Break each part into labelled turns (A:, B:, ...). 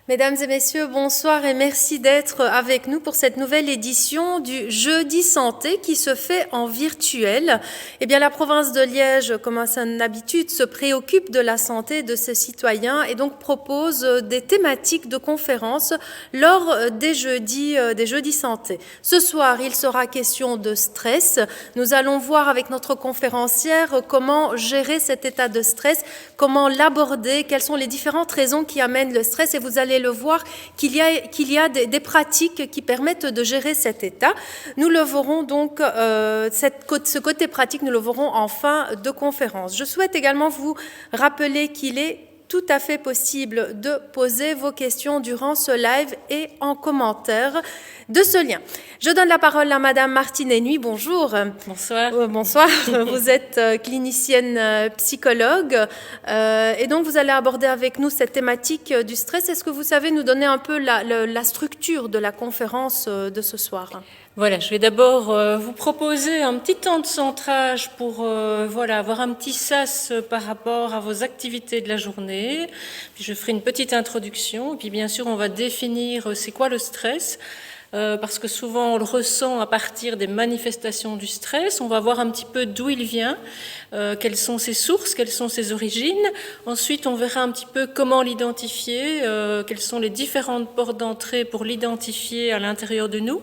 A: Mesdames et messieurs, bonsoir et merci d'être avec nous pour cette nouvelle édition du Jeudi Santé qui se fait en virtuel. Eh bien, la province de Liège, comme à son habitude, se préoccupe de la santé de ses citoyens et donc propose des thématiques de conférences lors des jeudis santé. Ce soir, il sera question de stress. Nous allons voir avec notre conférencière comment gérer cet état de stress, comment l'aborder, quelles sont les différentes raisons qui amènent le stress, et vous allez le voir qu'il y a des pratiques qui permettent de gérer cet état. Nous le verrons donc, ce côté pratique, nous le verrons en fin de conférence. Je souhaite également vous rappeler qu'il est tout à fait possible de poser vos questions durant ce live et en commentaire de ce lien. Je donne la parole à Madame Martine Hennuy. Bonjour.
B: Bonsoir.
A: Bonsoir. Vous êtes clinicienne psychologue et donc vous allez aborder avec nous cette thématique du stress. Est-ce que vous savez nous donner un peu la structure de la conférence de ce soir ?
B: Voilà, je vais d'abord vous proposer un petit temps de centrage pour avoir un petit sas par rapport à vos activités de la journée. Puis je ferai une petite introduction. Et puis bien sûr, on va définir c'est quoi le stress. Parce que souvent on le ressent à partir des manifestations du stress. On va voir un petit peu d'où il vient, quelles sont ses sources, quelles sont ses origines. Ensuite, on verra un petit peu comment l'identifier, quelles sont les différentes portes d'entrée pour l'identifier à l'intérieur de nous.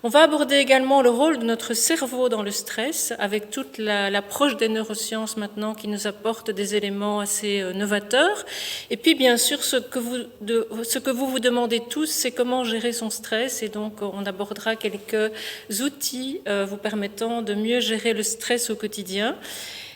B: On va aborder également le rôle de notre cerveau dans le stress, avec toute l'approche des neurosciences maintenant qui nous apporte des éléments assez novateurs. Et puis, bien sûr, ce que vous vous demandez tous, c'est comment gérer son stress. Et donc, on abordera quelques outils vous permettant de mieux gérer le stress au quotidien.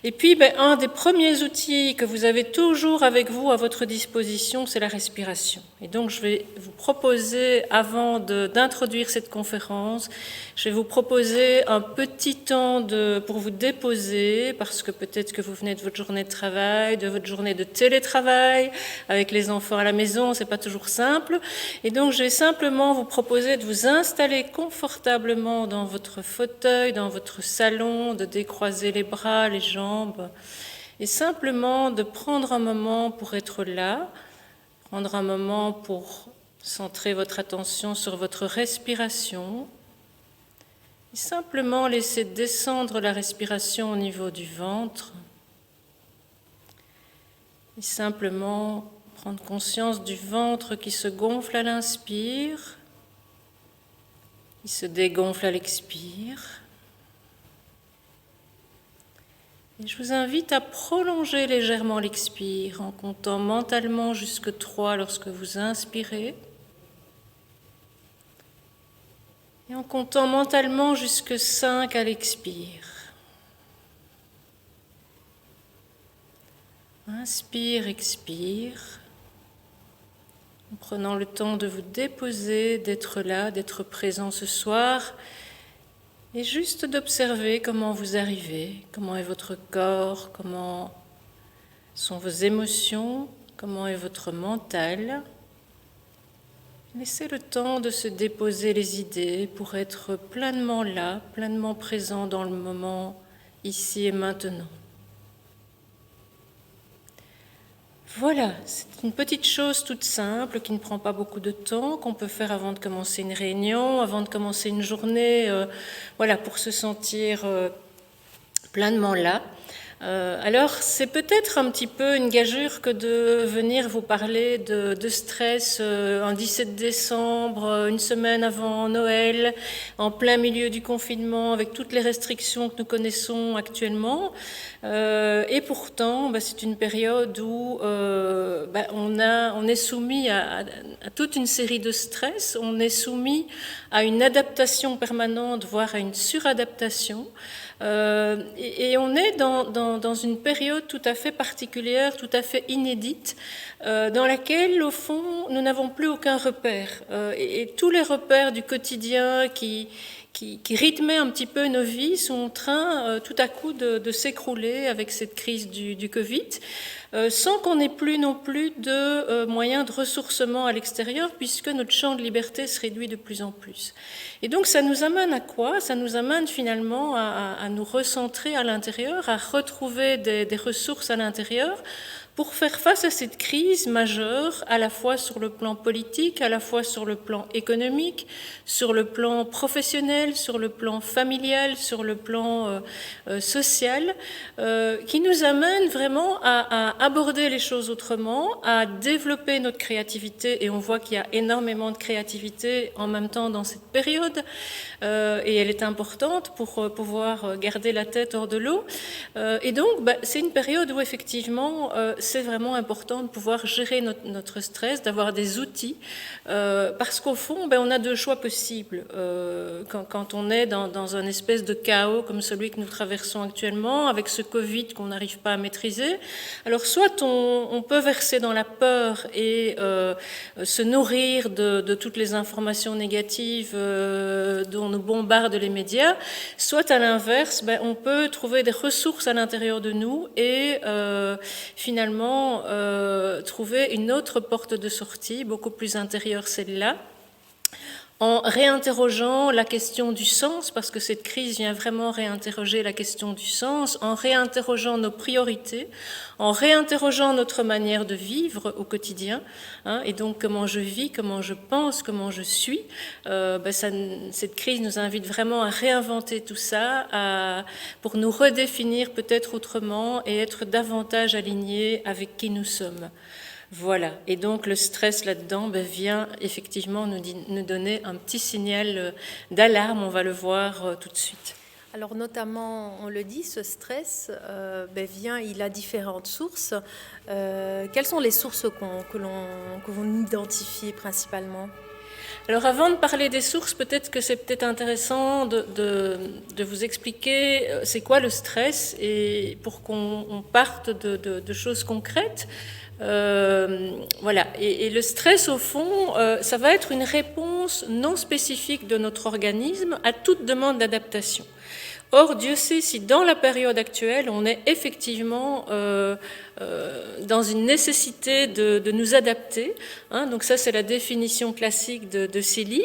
B: Et puis, un des premiers outils que vous avez toujours avec vous à votre disposition, c'est la respiration. Et donc, je vais vous proposer, avant d'introduire cette conférence, je vais vous proposer un petit temps pour vous déposer, parce que peut-être que vous venez de votre journée de travail, de votre journée de télétravail, avec les enfants à la maison, c'est pas toujours simple. Et donc, je vais simplement vous proposer de vous installer confortablement dans votre fauteuil, dans votre salon, de décroiser les bras, les jambes, et simplement de prendre un moment pour être là, prendre un moment pour centrer votre attention sur votre respiration, et simplement laisser descendre la respiration au niveau du ventre, et simplement prendre conscience du ventre qui se gonfle à l'inspire, qui se dégonfle à l'expire. Et je vous invite à prolonger légèrement l'expire en comptant mentalement jusque 3 lorsque vous inspirez et en comptant mentalement jusque 5 à l'expire. Inspire, expire, en prenant le temps de vous déposer, d'être là, d'être présent ce soir. Et juste d'observer comment vous arrivez, comment est votre corps, comment sont vos émotions, comment est votre mental. Laissez le temps de se déposer les idées pour être pleinement là, pleinement présent dans le moment, ici et maintenant. Voilà, c'est une petite chose toute simple qui ne prend pas beaucoup de temps, qu'on peut faire avant de commencer une réunion, avant de commencer une journée, pour se sentir pleinement là. Alors, c'est peut-être un petit peu une gageure que de venir vous parler de stress un 17 décembre, une semaine avant Noël, en plein milieu du confinement, avec toutes les restrictions que nous connaissons actuellement. Et pourtant, c'est une période où on est soumis à toute une série de stress, on est soumis à une adaptation permanente, voire à une suradaptation. Et on est dans une période tout à fait particulière, tout à fait inédite, dans laquelle, au fond, nous n'avons plus aucun repère. Et tous les repères du quotidien qui rythmaient un petit peu nos vies sont en train, tout à coup, de s'écrouler avec cette crise du Covid, sans qu'on n'ait plus non plus de moyens de ressourcement à l'extérieur, puisque notre champ de liberté se réduit de plus en plus. Et donc ça nous amène à quoi ? Ça nous amène finalement à nous recentrer à l'intérieur, à retrouver des ressources à l'intérieur, pour faire face à cette crise majeure, à la fois sur le plan politique, à la fois sur le plan économique, sur le plan professionnel, sur le plan familial, sur le plan social, qui nous amène vraiment à aborder les choses autrement, à développer notre créativité, et on voit qu'il y a énormément de créativité en même temps dans cette période, et elle est importante pour pouvoir garder la tête hors de l'eau. Et donc, c'est une période où effectivement, c'est vraiment important de pouvoir gérer notre stress, d'avoir des outils, parce qu'au fond, on a deux choix possibles. Quand on est dans un espèce de chaos comme celui que nous traversons actuellement, avec ce Covid qu'on n'arrive pas à maîtriser, alors soit on peut verser dans la peur et se nourrir de toutes les informations négatives dont nous bombardent les médias, soit à l'inverse, on peut trouver des ressources à l'intérieur de nous et finalement trouver une autre porte de sortie, beaucoup plus intérieure celle-là, en réinterrogeant la question du sens, parce que cette crise vient vraiment réinterroger la question du sens, en réinterrogeant nos priorités, en réinterrogeant notre manière de vivre au quotidien, et donc comment je vis, comment je pense, comment je suis. Cette crise nous invite vraiment à réinventer tout ça, pour nous redéfinir peut-être autrement et être davantage alignés avec qui nous sommes. Voilà, et donc le stress là-dedans vient effectivement nous donner un petit signal d'alarme, on va le voir tout de suite.
A: Alors notamment, on le dit, ce stress il a différentes sources. Quelles sont les sources que l'on identifie principalement ?
B: Alors avant de parler des sources, peut-être que c'est peut-être intéressant de vous expliquer c'est quoi le stress et pour qu'on parte de choses concrètes. Voilà. Et le stress, au fond, ça va être une réponse non spécifique de notre organisme à toute demande d'adaptation. Or, Dieu sait si dans la période actuelle, on est effectivement dans une nécessité de nous adapter. Donc ça, c'est la définition classique de Silly.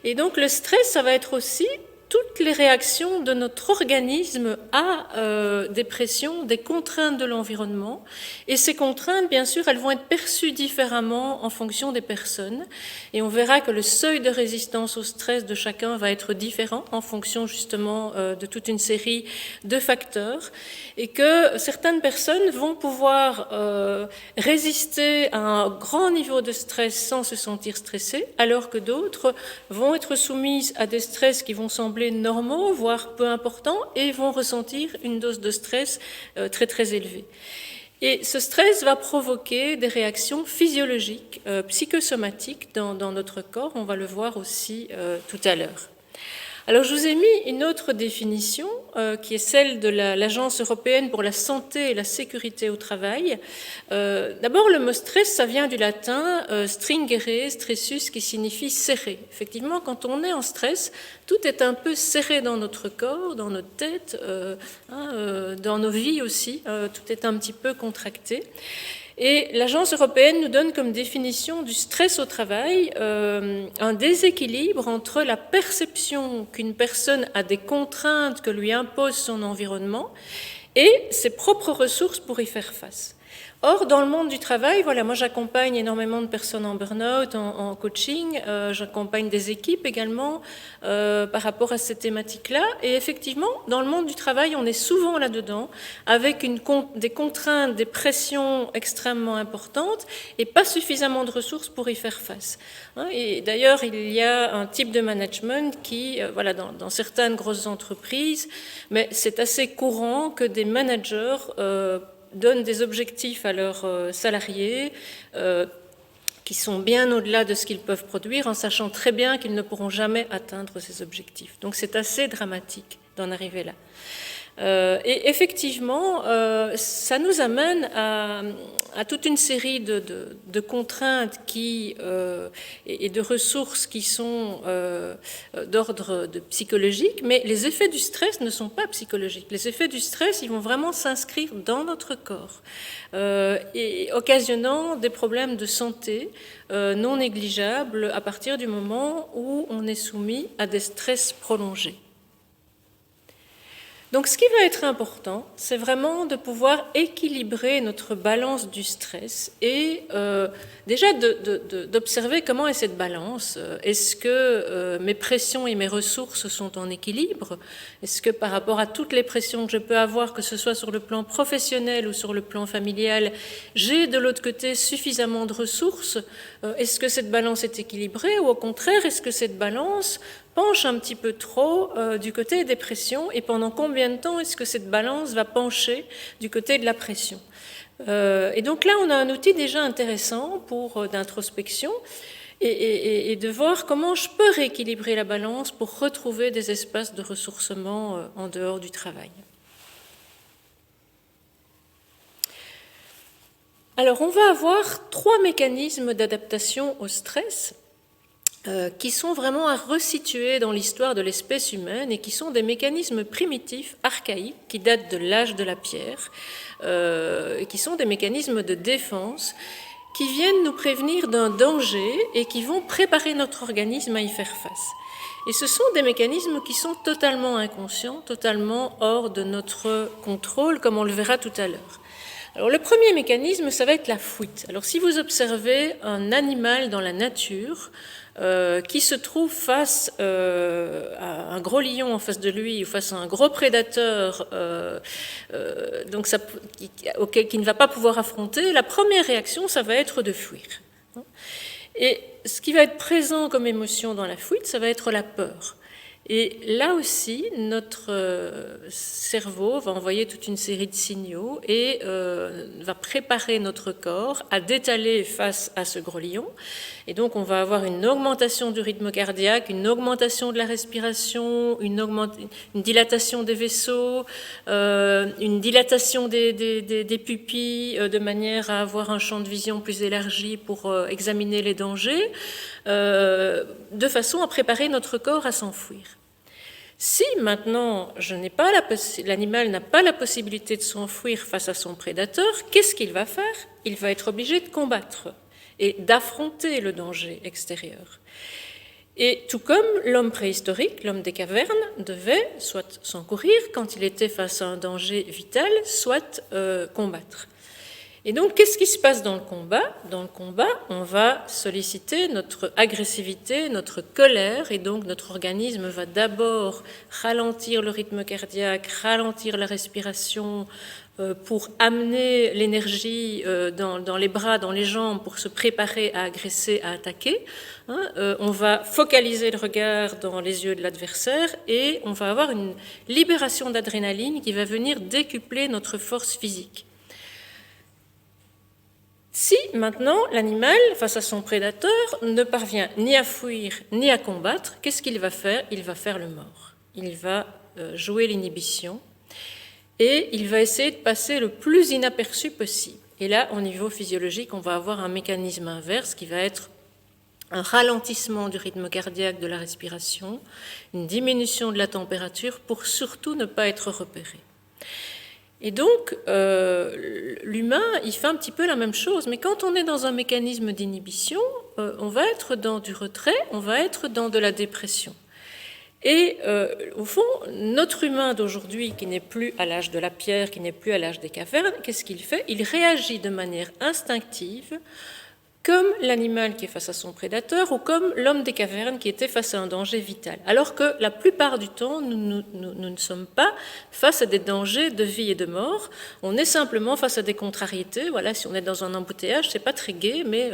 B: Et donc le stress, ça va être aussi toutes les réactions de notre organisme à des pressions, des contraintes de l'environnement. Et ces contraintes, bien sûr, elles vont être perçues différemment en fonction des personnes. Et on verra que le seuil de résistance au stress de chacun va être différent en fonction justement de toute une série de facteurs. Et que certaines personnes vont pouvoir résister à un grand niveau de stress sans se sentir stressées, alors que d'autres vont être soumises à des stress qui vont sembler normaux, voire peu importants, et vont ressentir une dose de stress très très élevée. Et ce stress va provoquer des réactions physiologiques, psychosomatiques dans notre corps, on va le voir aussi tout à l'heure. Alors je vous ai mis une autre définition qui est celle de l'Agence européenne pour la santé et la sécurité au travail. D'abord, le mot stress, ça vient du latin stringere, stressus, qui signifie serré. Effectivement, quand on est en stress, tout est un peu serré dans notre corps, dans notre tête, dans nos vies aussi, tout est un petit peu contracté. Et l'Agence européenne nous donne comme définition du stress au travail un déséquilibre entre la perception qu'une personne a des contraintes que lui impose son environnement et ses propres ressources pour y faire face. Or, dans le monde du travail, voilà, moi j'accompagne énormément de personnes en burn-out, en coaching, j'accompagne des équipes également par rapport à cette thématique-là. Et effectivement, dans le monde du travail, on est souvent là-dedans, avec des contraintes, des pressions extrêmement importantes et pas suffisamment de ressources pour y faire face. Et d'ailleurs, il y a un type de management qui, voilà, dans certaines grosses entreprises, mais c'est assez courant que des managers donnent des objectifs à leurs salariés qui sont bien au-delà de ce qu'ils peuvent produire, en sachant très bien qu'ils ne pourront jamais atteindre ces objectifs. Donc c'est assez dramatique d'en arriver là. Et effectivement, ça nous amène à toute une série de contraintes et de ressources qui sont d'ordre psychologique, mais les effets du stress ne sont pas psychologiques. Les effets du stress, ils vont vraiment s'inscrire dans notre corps, et occasionnant des problèmes de santé non négligeables à partir du moment où on est soumis à des stress prolongés. Donc ce qui va être important, c'est vraiment de pouvoir équilibrer notre balance du stress et déjà d'observer comment est cette balance. Est-ce que mes pressions et mes ressources sont en équilibre? Est-ce que par rapport à toutes les pressions que je peux avoir, que ce soit sur le plan professionnel ou sur le plan familial, j'ai de l'autre côté suffisamment de ressources? Est-ce que cette balance est équilibrée ou au contraire, est-ce que cette balance penche un petit peu trop du côté des pressions et pendant combien de temps est-ce que cette balance va pencher du côté de la pression. Et donc là, on a un outil déjà intéressant d'introspection et de voir comment je peux rééquilibrer la balance pour retrouver des espaces de ressourcement en dehors du travail. Alors, on va avoir 3 mécanismes d'adaptation au stress qui sont vraiment à resituer dans l'histoire de l'espèce humaine et qui sont des mécanismes primitifs, archaïques, qui datent de l'âge de la pierre, et qui sont des mécanismes de défense qui viennent nous prévenir d'un danger et qui vont préparer notre organisme à y faire face. Et ce sont des mécanismes qui sont totalement inconscients, totalement hors de notre contrôle, comme on le verra tout à l'heure. Alors le premier mécanisme, ça va être la fuite. Alors si vous observez un animal dans la nature, qui se trouve face à un gros lion en face de lui ou face à un gros prédateur qui ne va pas pouvoir affronter, la première réaction, ça va être de fuir. Et ce qui va être présent comme émotion dans la fuite, ça va être la peur. Et là aussi, notre cerveau va envoyer toute une série de signaux et va préparer notre corps à détaler face à ce gros lion. Et donc, on va avoir une augmentation du rythme cardiaque, une augmentation de la respiration, une dilatation des vaisseaux, une dilatation des pupilles, de manière à avoir un champ de vision plus élargi pour examiner les dangers, de façon à préparer notre corps à s'enfuir. Si maintenant l'animal n'a pas la possibilité de s'enfuir face à son prédateur, qu'est-ce qu'il va faire? Il va être obligé de combattre et d'affronter le danger extérieur. Et tout comme l'homme préhistorique, l'homme des cavernes, devait soit s'encourir quand il était face à un danger vital, soit combattre. Et donc, qu'est-ce qui se passe dans le combat? Dans le combat, on va solliciter notre agressivité, notre colère, et donc notre organisme va d'abord ralentir le rythme cardiaque, ralentir la respiration pour amener l'énergie dans les bras, dans les jambes, pour se préparer à agresser, à attaquer. On va focaliser le regard dans les yeux de l'adversaire et on va avoir une libération d'adrénaline qui va venir décupler notre force physique. Si maintenant l'animal, face à son prédateur, ne parvient ni à fuir ni à combattre, qu'est-ce qu'il va faire? Il va faire le mort. Il va jouer l'inhibition et il va essayer de passer le plus inaperçu possible. Et là, au niveau physiologique, on va avoir un mécanisme inverse qui va être un ralentissement du rythme cardiaque, de la respiration, une diminution de la température pour surtout ne pas être repéré. Et donc, l'humain, il fait un petit peu la même chose, mais quand on est dans un mécanisme d'inhibition, on va être dans du retrait, on va être dans de la dépression. Et au fond, notre humain d'aujourd'hui, qui n'est plus à l'âge de la pierre, qui n'est plus à l'âge des cavernes, qu'est-ce qu'il fait? Il réagit de manière instinctive, comme l'animal qui est face à son prédateur ou comme l'homme des cavernes qui était face à un danger vital. Alors que la plupart du temps, nous ne sommes pas face à des dangers de vie et de mort, on est simplement face à des contrariétés. Voilà, si on est dans un embouteillage, c'est pas très gai, mais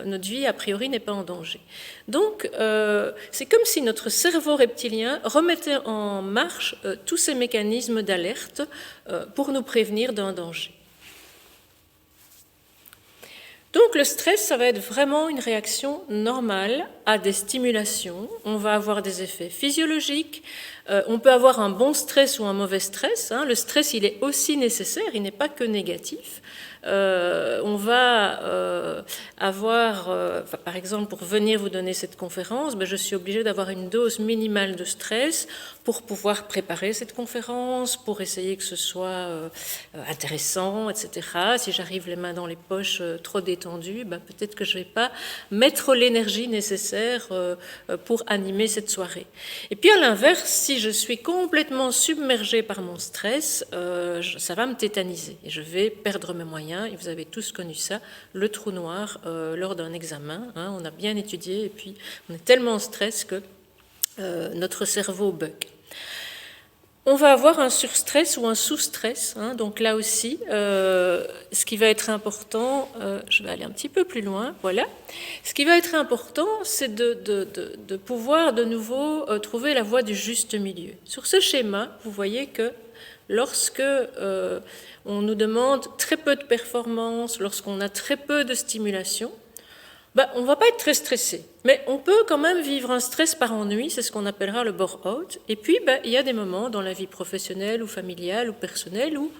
B: notre vie, a priori, n'est pas en danger. Donc, c'est comme si notre cerveau reptilien remettait en marche tous ces mécanismes d'alerte pour nous prévenir d'un danger. Donc le stress, ça va être vraiment une réaction normale à des stimulations. On va avoir des effets physiologiques. On peut avoir un bon stress ou un mauvais stress. Le stress, il est aussi nécessaire, il n'est pas que négatif. on va avoir, par exemple, pour venir vous donner cette conférence, je suis obligée d'avoir une dose minimale de stress pour pouvoir préparer cette conférence, pour essayer que ce soit intéressant, etc. Si j'arrive les mains dans les poches trop détendues, peut-être que je ne vais pas mettre l'énergie nécessaire pour animer cette soirée. Et puis à l'inverse, si je suis complètement submergée par mon stress, ça va me tétaniser et je vais perdre mes moyens. Et vous avez tous connu ça, le trou noir lors d'un examen. On a bien étudié et puis on est tellement en stress que notre cerveau bug. On va avoir un surstress ou un sous-stress. Donc là aussi, ce qui va être important, je vais aller un petit peu plus loin, voilà. Ce qui va être important, c'est de pouvoir de nouveau trouver la voie du juste milieu. Sur ce schéma, vous voyez que lorsque on nous demande très peu de performance, lorsqu'on a très peu de stimulation, on ne va pas être très stressé, mais on peut quand même vivre un stress par ennui, c'est ce qu'on appellera le bore-out. Et puis, il y a des moments dans la vie professionnelle ou familiale ou personnelle où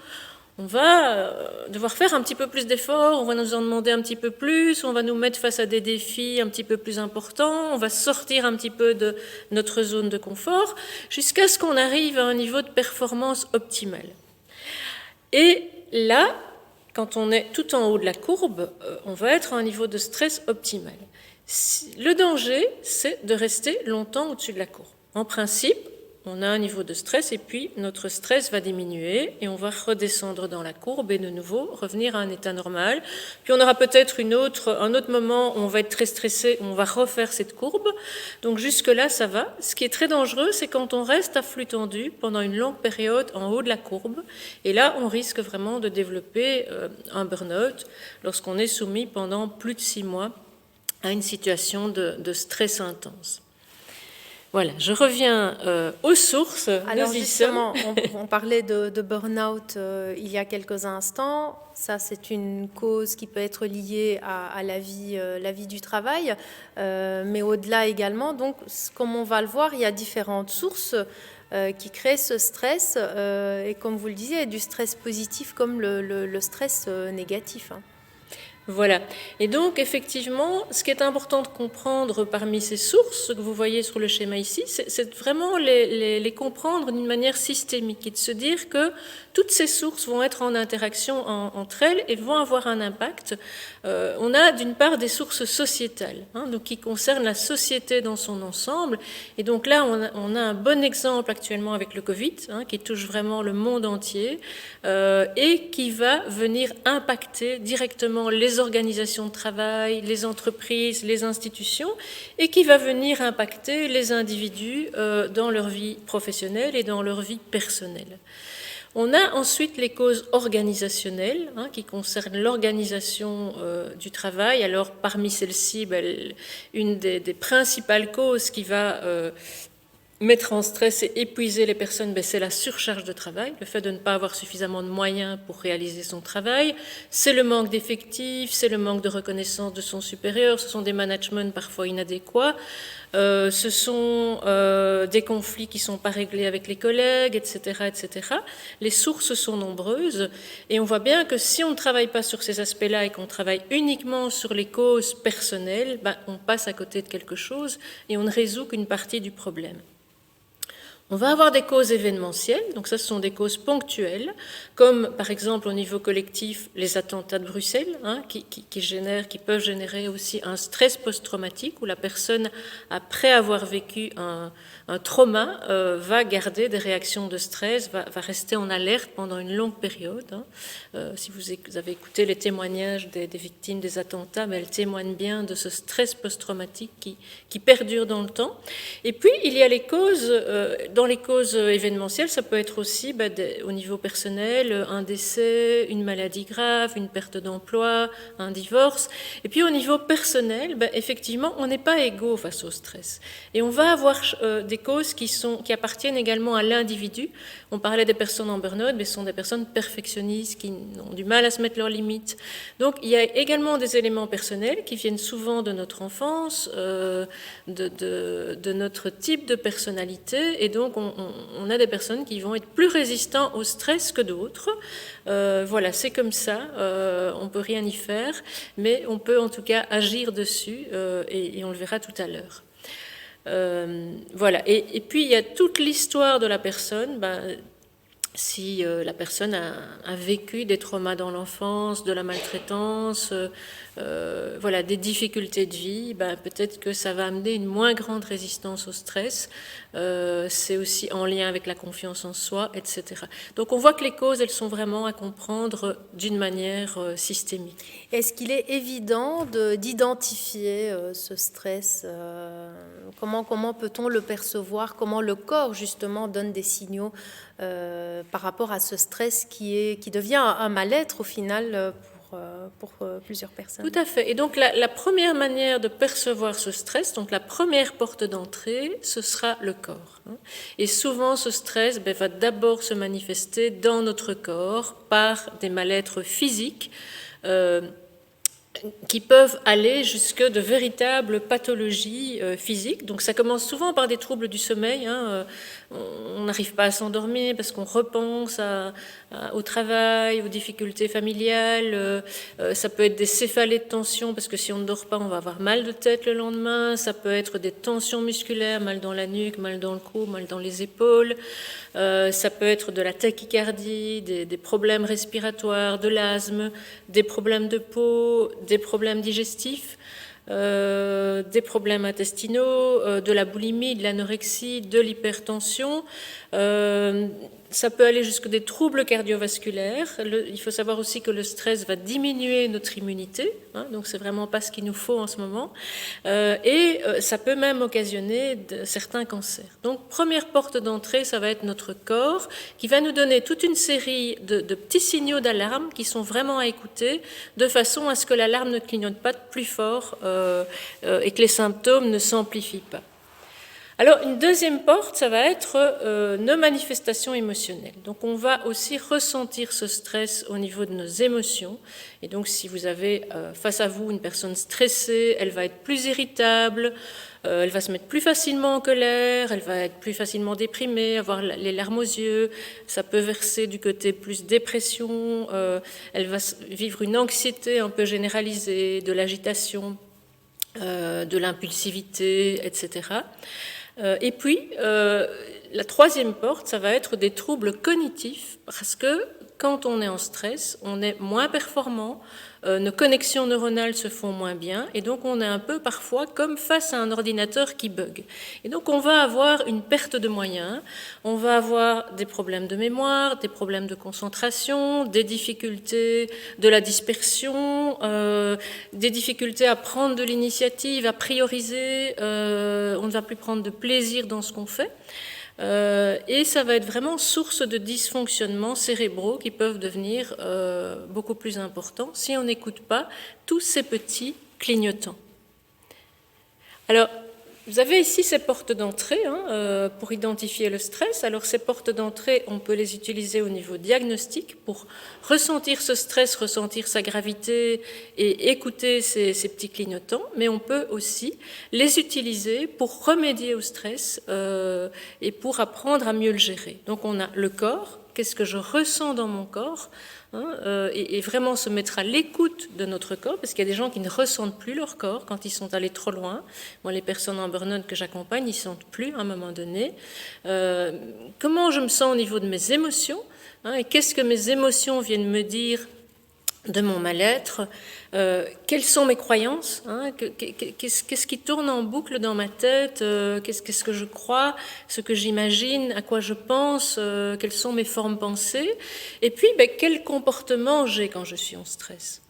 B: on va devoir faire un petit peu plus d'efforts, on va nous en demander un petit peu plus, on va nous mettre face à des défis un petit peu plus importants, on va sortir un petit peu de notre zone de confort, jusqu'à ce qu'on arrive à un niveau de performance optimal. Et là, quand on est tout en haut de la courbe, on va être à un niveau de stress optimal. Le danger, c'est de rester longtemps au-dessus de la courbe. En principe, on a un niveau de stress et puis notre stress va diminuer et on va redescendre dans la courbe et de nouveau revenir à un état normal. Puis on aura peut-être un autre moment où on va être très stressé, où on va refaire cette courbe. Donc jusque-là, ça va. Ce qui est très dangereux, c'est quand on reste à flux tendu pendant une longue période en haut de la courbe. Et là, on risque vraiment de développer un burn-out lorsqu'on est soumis pendant plus de 6 mois à une situation de stress intense. Voilà, je reviens aux sources.
A: Alors justement, on parlait de burn-out il y a quelques instants. Ça, c'est une cause qui peut être liée à la vie du travail, mais au-delà également. Donc, comme on va le voir, il y a différentes sources qui créent ce stress. Et comme vous le disiez, il y a du stress positif comme le stress négatif.
B: Voilà. Et donc, effectivement, ce qui est important de comprendre parmi ces sources, ce que vous voyez sur le schéma ici, c'est vraiment les comprendre d'une manière systémique et de se dire que toutes ces sources vont être en interaction entre elles et vont avoir un impact. On a d'une part des sources sociétales, donc qui concernent la société dans son ensemble. Et donc là, on a un bon exemple actuellement avec le Covid, qui touche vraiment le monde entier et qui va venir impacter directement les organisations de travail, les entreprises, les institutions, et qui va venir impacter les individus dans leur vie professionnelle et dans leur vie personnelle. On a ensuite les causes organisationnelles qui concernent l'organisation du travail. Alors parmi celles-ci, une des principales causes qui va mettre en stress et épuiser les personnes, c'est la surcharge de travail, le fait de ne pas avoir suffisamment de moyens pour réaliser son travail, c'est le manque d'effectifs, c'est le manque de reconnaissance de son supérieur, ce sont des managements parfois inadéquats, ce sont des conflits qui ne sont pas réglés avec les collègues, etc., etc. Les sources sont nombreuses et on voit bien que si on ne travaille pas sur ces aspects-là et qu'on travaille uniquement sur les causes personnelles, on passe à côté de quelque chose et on ne résout qu'une partie du problème. On va avoir des causes événementielles, donc ça ce sont des causes ponctuelles, comme par exemple au niveau collectif les attentats de Bruxelles, qui peuvent générer aussi un stress post-traumatique où la personne, après avoir vécu un trauma, va garder des réactions de stress, va rester en alerte pendant une longue période. Si vous avez écouté les témoignages des victimes des attentats, elles témoignent bien de ce stress post-traumatique qui perdure dans le temps. Et puis il y a les causes dans les causes événementielles, ça peut être aussi au niveau personnel, un décès, une maladie grave, une perte d'emploi, un divorce. Et puis au niveau personnel, effectivement, on n'est pas égaux face au stress. Et on va avoir des causes qui appartiennent également à l'individu. On parlait des personnes en burn-out, mais ce sont des personnes perfectionnistes qui ont du mal à se mettre leurs limites. Donc il y a également des éléments personnels qui viennent souvent de notre enfance, de notre type de personnalité, et donc donc on a des personnes qui vont être plus résistants au stress que d'autres. Voilà, c'est comme ça, on ne peut rien y faire, mais on peut en tout cas agir dessus, et on le verra tout à l'heure. Voilà, et puis il y a toute l'histoire de la personne. Si la personne a vécu des traumas dans l'enfance, de la maltraitance, voilà, des difficultés de vie, peut-être que ça va amener une moins grande résistance au stress. C'est aussi en lien avec la confiance en soi, etc. Donc on voit que les causes, elles sont vraiment à comprendre d'une manière systémique.
A: Est-ce qu'il est évident d'identifier ce stress? Comment peut-on le percevoir? Comment le corps, justement, donne des signaux par rapport à ce stress qui devient un mal-être, au final, pour plusieurs personnes?
B: Tout à fait. Et donc, la première manière de percevoir ce stress, donc la première porte d'entrée, ce sera le corps. Et souvent, ce stress va d'abord se manifester dans notre corps par des mal-être physiques, qui peuvent aller jusque de véritables pathologies physiques. Donc ça commence souvent par des troubles du sommeil. On n'arrive pas à s'endormir parce qu'on repense au travail, aux difficultés familiales. Ça peut être des céphalées de tension parce que si on ne dort pas, on va avoir mal de tête le lendemain. Ça peut être des tensions musculaires, mal dans la nuque, mal dans le cou, mal dans les épaules. Ça peut être de la tachycardie, des problèmes respiratoires, de l'asthme, des problèmes de peau, des problèmes digestifs, des problèmes intestinaux, de la boulimie, de l'anorexie, de l'hypertension. Ça peut aller jusqu'à des troubles cardiovasculaires. Il faut savoir aussi que le stress va diminuer notre immunité, donc c'est vraiment pas ce qu'il nous faut en ce moment. Et ça peut même occasionner certains cancers. Donc première porte d'entrée, ça va être notre corps qui va nous donner toute une série de petits signaux d'alarme qui sont vraiment à écouter de façon à ce que l'alarme ne clignote pas plus fort et que les symptômes ne s'amplifient pas. Alors, une deuxième porte, ça va être nos manifestations émotionnelles. Donc, on va aussi ressentir ce stress au niveau de nos émotions. Et donc, si vous avez face à vous une personne stressée, elle va être plus irritable, elle va se mettre plus facilement en colère, elle va être plus facilement déprimée, avoir les larmes aux yeux, ça peut verser du côté plus dépression, elle va vivre une anxiété un peu généralisée, de l'agitation, de l'impulsivité, etc. Et puis, la troisième porte, ça va être des troubles cognitifs, parce que quand on est en stress, on est moins performant, nos connexions neuronales se font moins bien, et donc on est un peu parfois comme face à un ordinateur qui bug. Et donc on va avoir une perte de moyens, on va avoir des problèmes de mémoire, des problèmes de concentration, des difficultés de la dispersion, des difficultés à prendre de l'initiative, à prioriser, on ne va plus prendre de plaisir dans ce qu'on fait. Et ça va être vraiment source de dysfonctionnements cérébraux qui peuvent devenir beaucoup plus importants si on n'écoute pas tous ces petits clignotants. Alors, vous avez ici ces portes d'entrée pour identifier le stress. Alors, ces portes d'entrée, on peut les utiliser au niveau diagnostic pour ressentir ce stress, ressentir sa gravité et écouter ces petits clignotants. Mais on peut aussi les utiliser pour remédier au stress et pour apprendre à mieux le gérer. Donc, on a le corps. Qu'est-ce que je ressens dans mon corps et vraiment se mettre à l'écoute de notre corps, parce qu'il y a des gens qui ne ressentent plus leur corps quand ils sont allés trop loin. Moi, les personnes en burn-out que j'accompagne, ils ne sentent plus à un moment donné. Comment je me sens au niveau de mes émotions et qu'est-ce que mes émotions viennent me dire de mon mal-être, quelles sont mes croyances, qu'est-ce qui tourne en boucle dans ma tête, qu'est-ce que je crois, ce que j'imagine, à quoi je pense, quelles sont mes formes pensées, et puis quel comportement j'ai quand je suis en stress.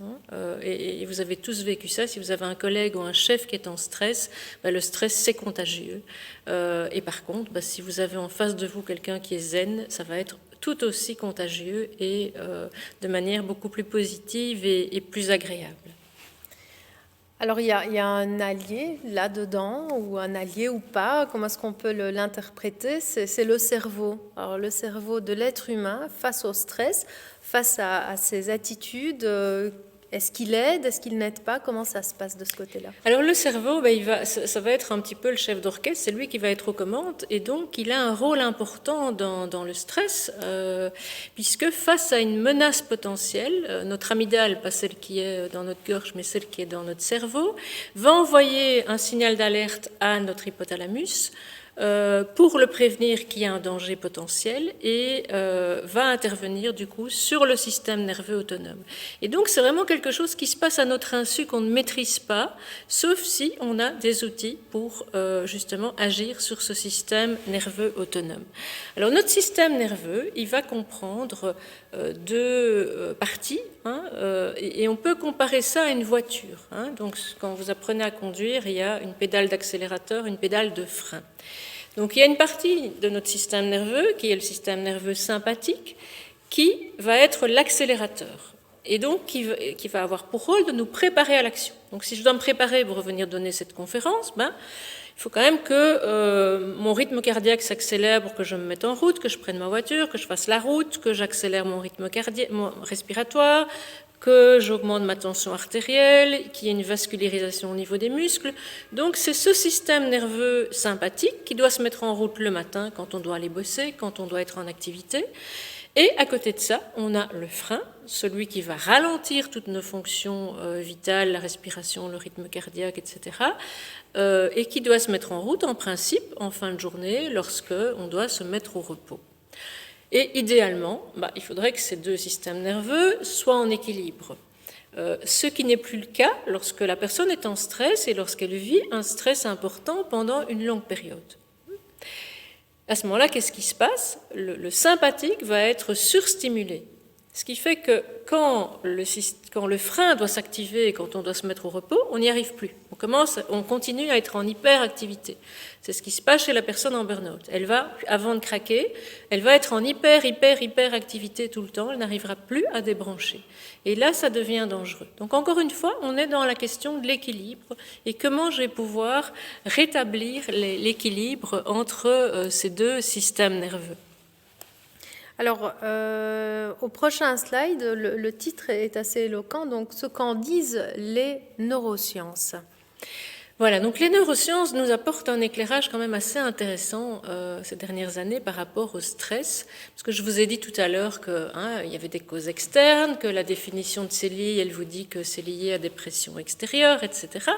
B: Et vous avez tous vécu ça, si vous avez un collègue ou un chef qui est en stress, le stress c'est contagieux. Et par contre, si vous avez en face de vous quelqu'un qui est zen, ça va être tout aussi contagieux et de manière beaucoup plus positive et plus agréable.
A: Alors, il y a un allié là-dedans, ou un allié ou pas, comment est-ce qu'on peut l'interpréter? C'est le cerveau. Alors, le cerveau de l'être humain face au stress, face à ces attitudes, Est-ce qu'il aide? Est-ce qu'il n'aide pas? Comment ça se passe de ce côté-là?
B: Alors le cerveau, ça va être un petit peu le chef d'orchestre, c'est lui qui va être aux commandes, et donc il a un rôle important dans le stress, puisque face à une menace potentielle, notre amygdale, pas celle qui est dans notre gorge, mais celle qui est dans notre cerveau, va envoyer un signal d'alerte à notre hypothalamus, pour le prévenir qu'il y a un danger potentiel et va intervenir du coup sur le système nerveux autonome. Et donc c'est vraiment quelque chose qui se passe à notre insu qu'on ne maîtrise pas, sauf si on a des outils pour justement agir sur ce système nerveux autonome. Alors notre système nerveux, il va comprendre deux parties, et on peut comparer ça à une voiture. Donc quand vous apprenez à conduire, il y a une pédale d'accélérateur, une pédale de frein. Donc il y a une partie de notre système nerveux, qui est le système nerveux sympathique, qui va être l'accélérateur, et donc qui va avoir pour rôle de nous préparer à l'action. Donc si je dois me préparer pour revenir donner cette conférence, il faut quand même que mon rythme cardiaque s'accélère pour que je me mette en route, que je prenne ma voiture, que je fasse la route, que j'accélère mon rythme cardiaque, mon respiratoire, que j'augmente ma tension artérielle, qu'il y ait une vascularisation au niveau des muscles. Donc c'est ce système nerveux sympathique qui doit se mettre en route le matin quand on doit aller bosser, quand on doit être en activité. Et à côté de ça, on a le frein, celui qui va ralentir toutes nos fonctions vitales, la respiration, le rythme cardiaque, etc., et qui doit se mettre en route en principe en fin de journée lorsque on doit se mettre au repos. Et idéalement, il faudrait que ces deux systèmes nerveux soient en équilibre. Ce qui n'est plus le cas lorsque la personne est en stress et lorsqu'elle vit un stress important pendant une longue période. À ce moment-là, qu'est-ce qui se passe? Le sympathique va être surstimulé. Ce qui fait que quand le frein doit s'activer et quand on doit se mettre au repos, on n'y arrive plus. On continue à être en hyperactivité. C'est ce qui se passe chez la personne en burn-out. Elle va, avant de craquer, elle va être en hyperactivité tout le temps, elle n'arrivera plus à débrancher. Et là, ça devient dangereux. Donc encore une fois, on est dans la question de l'équilibre et comment je vais pouvoir rétablir l'équilibre entre ces deux systèmes nerveux.
A: Alors, au prochain slide, le titre est assez éloquent, donc ce qu'en disent les neurosciences.
B: Voilà, donc les neurosciences nous apportent un éclairage quand même assez intéressant ces dernières années par rapport au stress, parce que je vous ai dit tout à l'heure qu'il y avait des causes externes, que la définition de CELI, elle vous dit que c'est lié à des pressions extérieures, etc.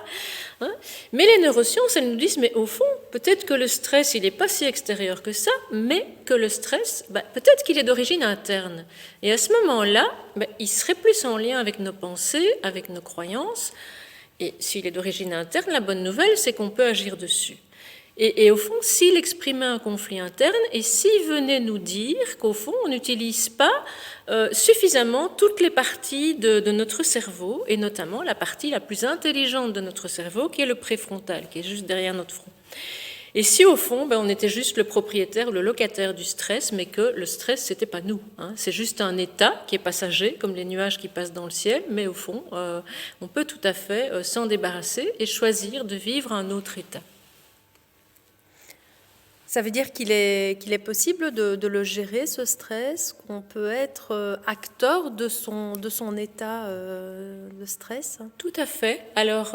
B: Mais les neurosciences, elles nous disent, mais au fond, peut-être que le stress, il n'est pas si extérieur que ça, mais que le stress, peut-être qu'il est d'origine interne. Et à ce moment-là, il serait plus en lien avec nos pensées, avec nos croyances. Et s'il est d'origine interne, la bonne nouvelle, c'est qu'on peut agir dessus. Et au fond, s'il exprimait un conflit interne, et s'il venait nous dire qu'au fond, on n'utilise pas suffisamment toutes les parties de notre cerveau, et notamment la partie la plus intelligente de notre cerveau, qui est le préfrontal, qui est juste derrière notre front. Et si au fond, on était juste le propriétaire, le locataire du stress, mais que le stress, c'était pas nous. C'est juste un état qui est passager, comme les nuages qui passent dans le ciel, mais au fond, on peut tout à fait s'en débarrasser et choisir de vivre un autre état.
A: Ça veut dire qu'il est possible de le gérer, ce stress, qu'on peut être acteur de son état de stress?
B: Tout à fait. Alors,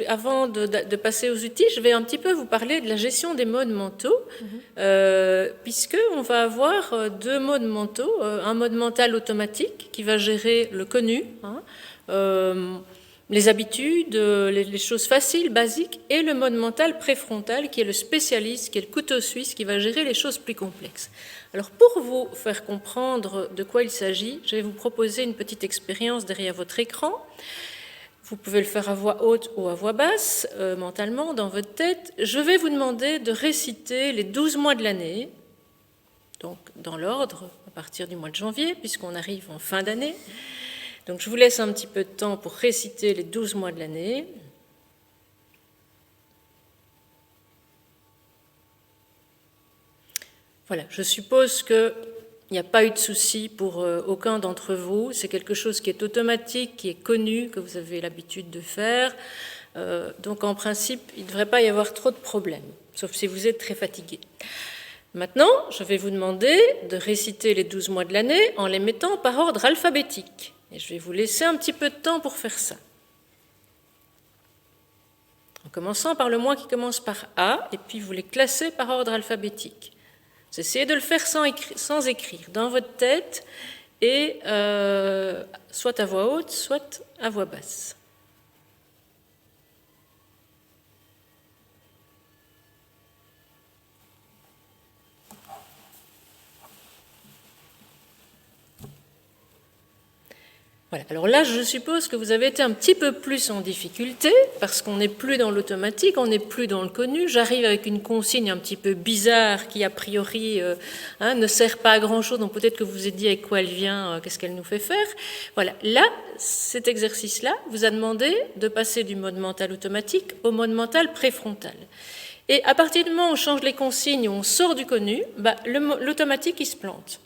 B: avant de passer aux outils, je vais un petit peu vous parler de la gestion des modes mentaux, puisqu'on va avoir deux modes mentaux. Un mode mental automatique qui va gérer le connu, les habitudes, les choses faciles, basiques, et le mode mental préfrontal qui est le spécialiste, qui est le couteau suisse, qui va gérer les choses plus complexes. Alors pour vous faire comprendre de quoi il s'agit, je vais vous proposer une petite expérience derrière votre écran. Vous pouvez le faire à voix haute ou à voix basse, mentalement, dans votre tête. Je vais vous demander de réciter les 12 mois de l'année, donc dans l'ordre, à partir du mois de janvier, puisqu'on arrive en fin d'année. Donc je vous laisse un petit peu de temps pour réciter les 12 mois de l'année. Voilà, je suppose qu'il n'y a pas eu de souci pour aucun d'entre vous. C'est quelque chose qui est automatique, qui est connu, que vous avez l'habitude de faire. Donc en principe, il ne devrait pas y avoir trop de problèmes, sauf si vous êtes très fatigué. Maintenant, je vais vous demander de réciter les 12 mois de l'année en les mettant par ordre alphabétique. Et je vais vous laisser un petit peu de temps pour faire ça. En commençant par le mot qui commence par A, et puis vous les classez par ordre alphabétique. Vous essayez de le faire sans écrire, dans votre tête, et soit à voix haute, soit à voix basse. Voilà. Alors là, je suppose que vous avez été un petit peu plus en difficulté, parce qu'on n'est plus dans l'automatique, on n'est plus dans le connu. J'arrive avec une consigne un petit peu bizarre qui, a priori, ne sert pas à grand-chose, donc peut-être que vous vous êtes dit avec quoi elle vient, qu'est-ce qu'elle nous fait faire. Voilà. Là, cet exercice-là vous a demandé de passer du mode mental automatique au mode mental préfrontal. Et à partir du moment où on change les consignes, où on sort du connu, l'automatique, il se plante.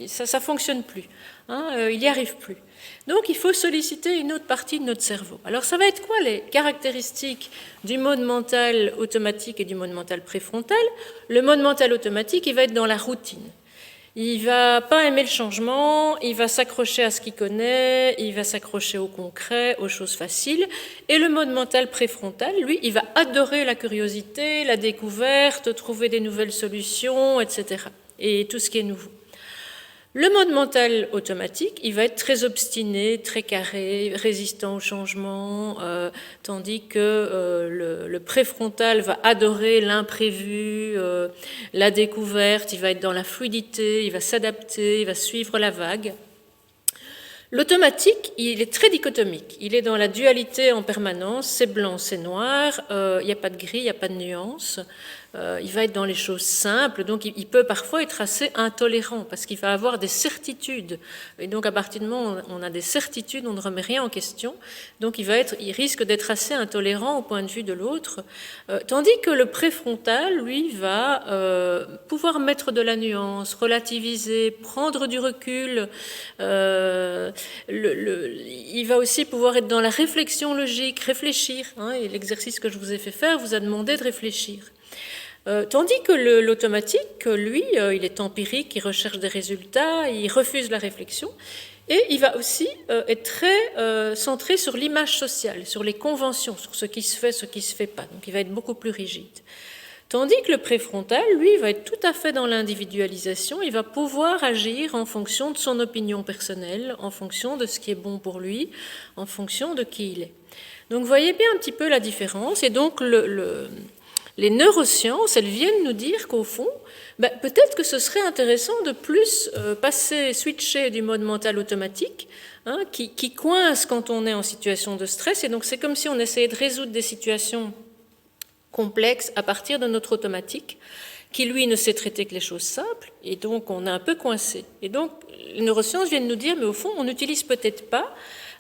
B: Ça ne fonctionne plus. Il n'y arrive plus. Donc, il faut solliciter une autre partie de notre cerveau. Alors, ça va être quoi les caractéristiques du mode mental automatique et du mode mental préfrontal? Le mode mental automatique, il va être dans la routine. Il ne va pas aimer le changement, il va s'accrocher à ce qu'il connaît, il va s'accrocher au concret, aux choses faciles. Et le mode mental préfrontal, lui, il va adorer la curiosité, la découverte, trouver des nouvelles solutions, etc. Et tout ce qui est nouveau. Le mode mental automatique, il va être très obstiné, très carré, résistant au changement, tandis que le préfrontal va adorer l'imprévu, la découverte, il va être dans la fluidité, il va s'adapter, il va suivre la vague. L'automatique, il est très dichotomique, il est dans la dualité en permanence, c'est blanc, c'est noir, il n'y a pas de gris, il n'y a pas de nuance. Il va être dans les choses simples, donc il peut parfois être assez intolérant parce qu'il va avoir des certitudes. Et donc à partir du moment où on a des certitudes, on ne remet rien en question. Donc il risque d'être assez intolérant au point de vue de l'autre. Tandis que le préfrontal, lui, va pouvoir mettre de la nuance, relativiser, prendre du recul. Il va aussi pouvoir être dans la réflexion logique, réfléchir. Et l'exercice que je vous ai fait faire vous a demandé de réfléchir. Tandis que l'automatique, lui, il est empirique, il recherche des résultats, il refuse la réflexion, et il va aussi être très centré sur l'image sociale, sur les conventions, sur ce qui se fait, ce qui ne se fait pas. Donc il va être beaucoup plus rigide. Tandis que le préfrontal, lui, va être tout à fait dans l'individualisation, il va pouvoir agir en fonction de son opinion personnelle, en fonction de ce qui est bon pour lui, en fonction de qui il est. Donc vous voyez bien un petit peu la différence, et donc les neurosciences, elles viennent nous dire qu'au fond, peut-être que ce serait intéressant de plus switcher du mode mental automatique, qui coince quand on est en situation de stress, et donc c'est comme si on essayait de résoudre des situations complexes à partir de notre automatique, qui lui ne sait traiter que les choses simples, et donc on est un peu coincé. Et donc les neurosciences viennent nous dire, mais au fond, on n'utilise peut-être pas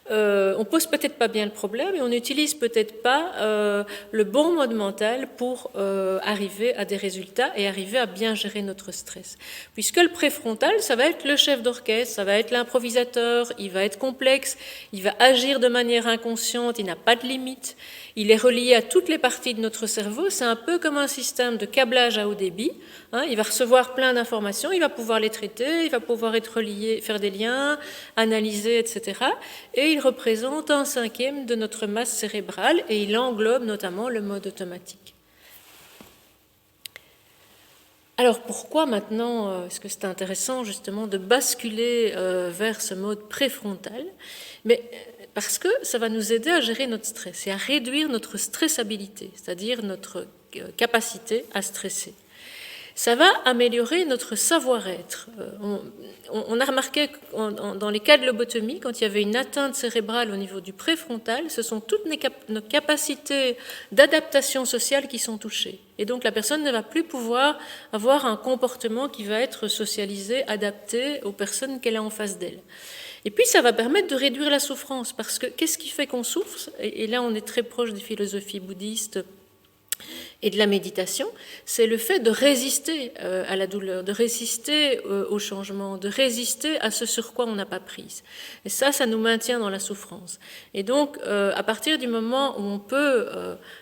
B: on pose peut-être pas bien le problème et on n'utilise peut-être pas le bon mode mental pour arriver à des résultats et arriver à bien gérer notre stress. Puisque le préfrontal, ça va être le chef d'orchestre, ça va être l'improvisateur, il va être complexe, il va agir de manière inconsciente, il n'a pas de limite, il est relié à toutes les parties de notre cerveau, c'est un peu comme un système de câblage à haut débit, il va recevoir plein d'informations, il va pouvoir les traiter, il va pouvoir être relié, faire des liens, analyser, etc. Et il représente 1/5 de notre masse cérébrale et il englobe notamment le mode automatique. Alors pourquoi maintenant est-ce que c'est intéressant justement de basculer vers ce mode préfrontal? Mais parce que ça va nous aider à gérer notre stress et à réduire notre stressabilité, c'est-à-dire notre capacité à stresser. Ça va améliorer notre savoir-être. On a remarqué que dans les cas de lobotomie, quand il y avait une atteinte cérébrale au niveau du préfrontal, ce sont toutes nos capacités d'adaptation sociale qui sont touchées. Et donc la personne ne va plus pouvoir avoir un comportement qui va être socialisé, adapté aux personnes qu'elle a en face d'elle. Et puis ça va permettre de réduire la souffrance, parce que qu'est-ce qui fait qu'on souffre? Et là on est très proche des philosophies bouddhistes et de la méditation, c'est le fait de résister à la douleur, de résister au changement, de résister à ce sur quoi on n'a pas prise. Et ça nous maintient dans la souffrance. Et donc, à partir du moment où on peut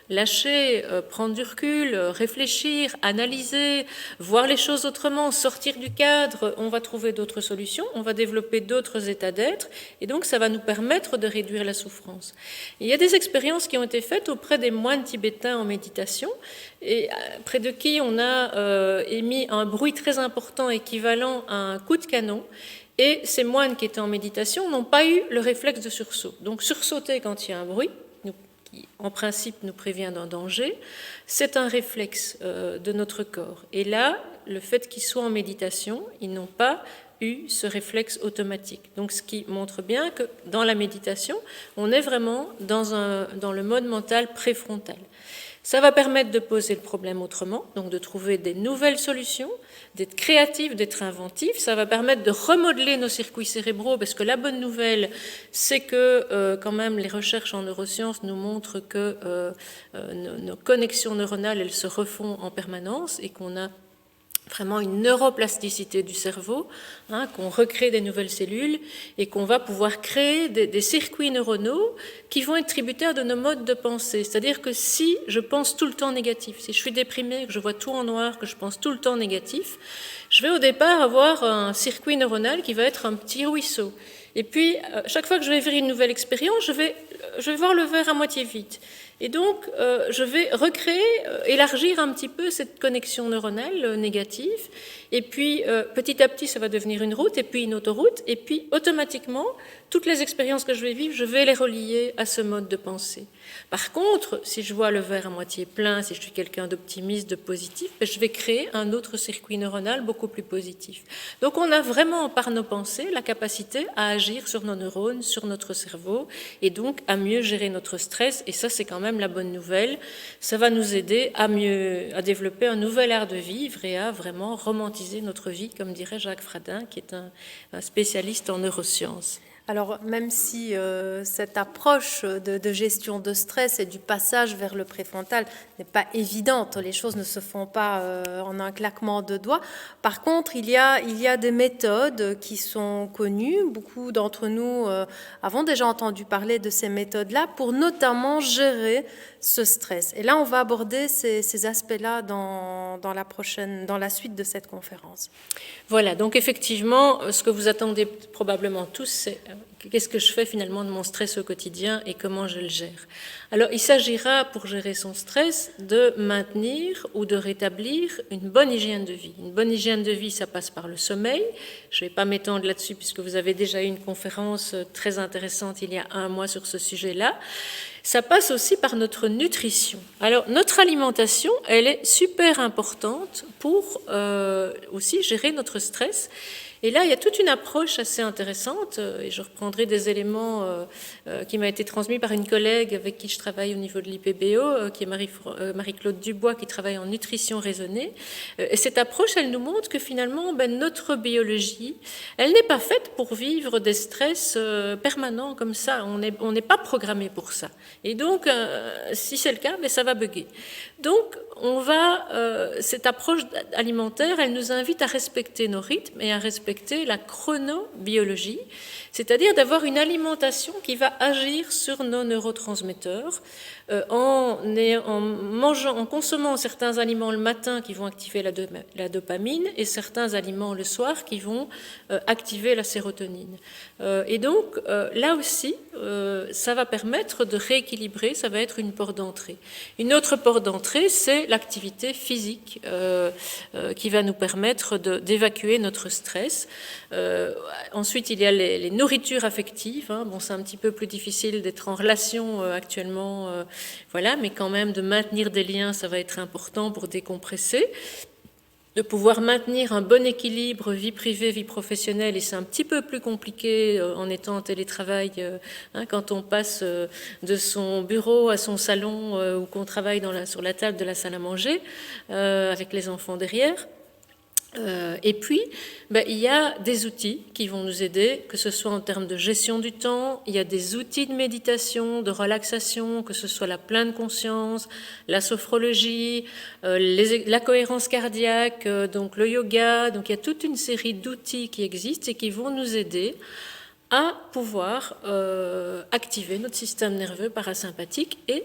B: lâcher, prendre du recul, réfléchir, analyser, voir les choses autrement, sortir du cadre, on va trouver d'autres solutions, on va développer d'autres états d'être, et donc ça va nous permettre de réduire la souffrance. Et il y a des expériences qui ont été faites auprès des moines tibétains en méditation, et près de qui on a émis un bruit très important équivalent à un coup de canon, et ces moines qui étaient en méditation n'ont pas eu le réflexe de sursaut. Donc sursauter quand il y a un bruit, qui en principe nous prévient d'un danger, c'est un réflexe de notre corps. Et là, le fait qu'ils soient en méditation, ils n'ont pas eu ce réflexe automatique. Donc ce qui montre bien que dans la méditation, on est vraiment dans le mode mental préfrontal. Ça va permettre de poser le problème autrement, donc de trouver des nouvelles solutions, d'être créatif, d'être inventif. Ça va permettre de remodeler nos circuits cérébraux, parce que la bonne nouvelle, c'est que quand même les recherches en neurosciences nous montrent que nos connexions neuronales, elles se refont en permanence et qu'on a vraiment une neuroplasticité du cerveau, qu'on recrée des nouvelles cellules et qu'on va pouvoir créer des circuits neuronaux qui vont être tributaires de nos modes de pensée. C'est-à-dire que si je pense tout le temps négatif, si je suis déprimée, que je vois tout en noir, que je pense tout le temps négatif, je vais au départ avoir un circuit neuronal qui va être un petit ruisseau. Et puis, chaque fois que je vais vivre une nouvelle expérience, je vais voir le verre à moitié vide. Et donc, je vais recréer, élargir un petit peu cette connexion neuronale négative. Et puis, petit à petit, ça va devenir une route, et puis une autoroute. Et puis, automatiquement, toutes les expériences que je vais vivre, je vais les relier à ce mode de pensée. Par contre, si je vois le verre à moitié plein, si je suis quelqu'un d'optimiste, de positif, je vais créer un autre circuit neuronal beaucoup plus positif. Donc, on a vraiment, par nos pensées, la capacité à agir sur nos neurones, sur notre cerveau, et donc à mieux gérer notre stress. Et ça, c'est quand même la bonne nouvelle. Ça va nous aider à développer un nouvel art de vivre et à vraiment romantiser notre vie, comme dirait Jacques Fradin, qui est un spécialiste en neurosciences.
A: Alors, même si cette approche de gestion de stress et du passage vers le préfrontal n'est pas évidente, les choses ne se font pas en un claquement de doigts. Par contre, il y a des méthodes qui sont connues. Beaucoup d'entre nous avons déjà entendu parler de ces méthodes-là pour notamment gérer ce stress. Et là, on va aborder ces aspects-là dans la suite de cette conférence.
B: Voilà, donc effectivement, ce que vous attendez probablement tous, c'est qu'est-ce que je fais finalement de mon stress au quotidien et comment je le gère. Alors, il s'agira, pour gérer son stress, de maintenir ou de rétablir une bonne hygiène de vie. Une bonne hygiène de vie, ça passe par le sommeil. Je ne vais pas m'étendre là-dessus puisque vous avez déjà eu une conférence très intéressante il y a 1 mois sur ce sujet-là. Ça passe aussi par notre nutrition. Alors, notre alimentation, elle est super importante pour aussi gérer notre stress. Et là, il y a toute une approche assez intéressante, et je reprendrai des éléments qui m'a été transmis par une collègue avec qui je travaille au niveau de l'IPBO, qui est Marie-Claude Dubois, qui travaille en nutrition raisonnée. Et cette approche, elle nous montre que finalement, notre biologie, elle n'est pas faite pour vivre des stress permanents comme ça. On n'est pas programmé pour ça. Et donc, si c'est le cas, ça va bugger. Donc, cette approche alimentaire, elle nous invite à respecter nos rythmes et à respecter la chronobiologie, c'est-à-dire d'avoir une alimentation qui va agir sur nos neurotransmetteurs en consommant certains aliments le matin qui vont activer la dopamine et certains aliments le soir qui vont activer la sérotonine. Et donc, là aussi, ça va permettre de rééquilibrer, ça va être une porte d'entrée. Une autre porte d'entrée, c'est l'activité physique qui va nous permettre d'évacuer notre stress. Ensuite, il y a les nourritures affectives. Bon, c'est un petit peu plus difficile d'être en relation actuellement, voilà, mais quand même de maintenir des liens, ça va être important pour décompresser. De pouvoir maintenir un bon équilibre vie privée, vie professionnelle, et c'est un petit peu plus compliqué en étant en télétravail, quand on passe de son bureau à son salon ou qu'on travaille sur la table de la salle à manger avec les enfants derrière. Et puis, il y a des outils qui vont nous aider, que ce soit en termes de gestion du temps, il y a des outils de méditation, de relaxation, que ce soit la pleine conscience, la sophrologie, la cohérence cardiaque, donc le yoga. Donc il y a toute une série d'outils qui existent et qui vont nous aider à pouvoir activer notre système nerveux parasympathique et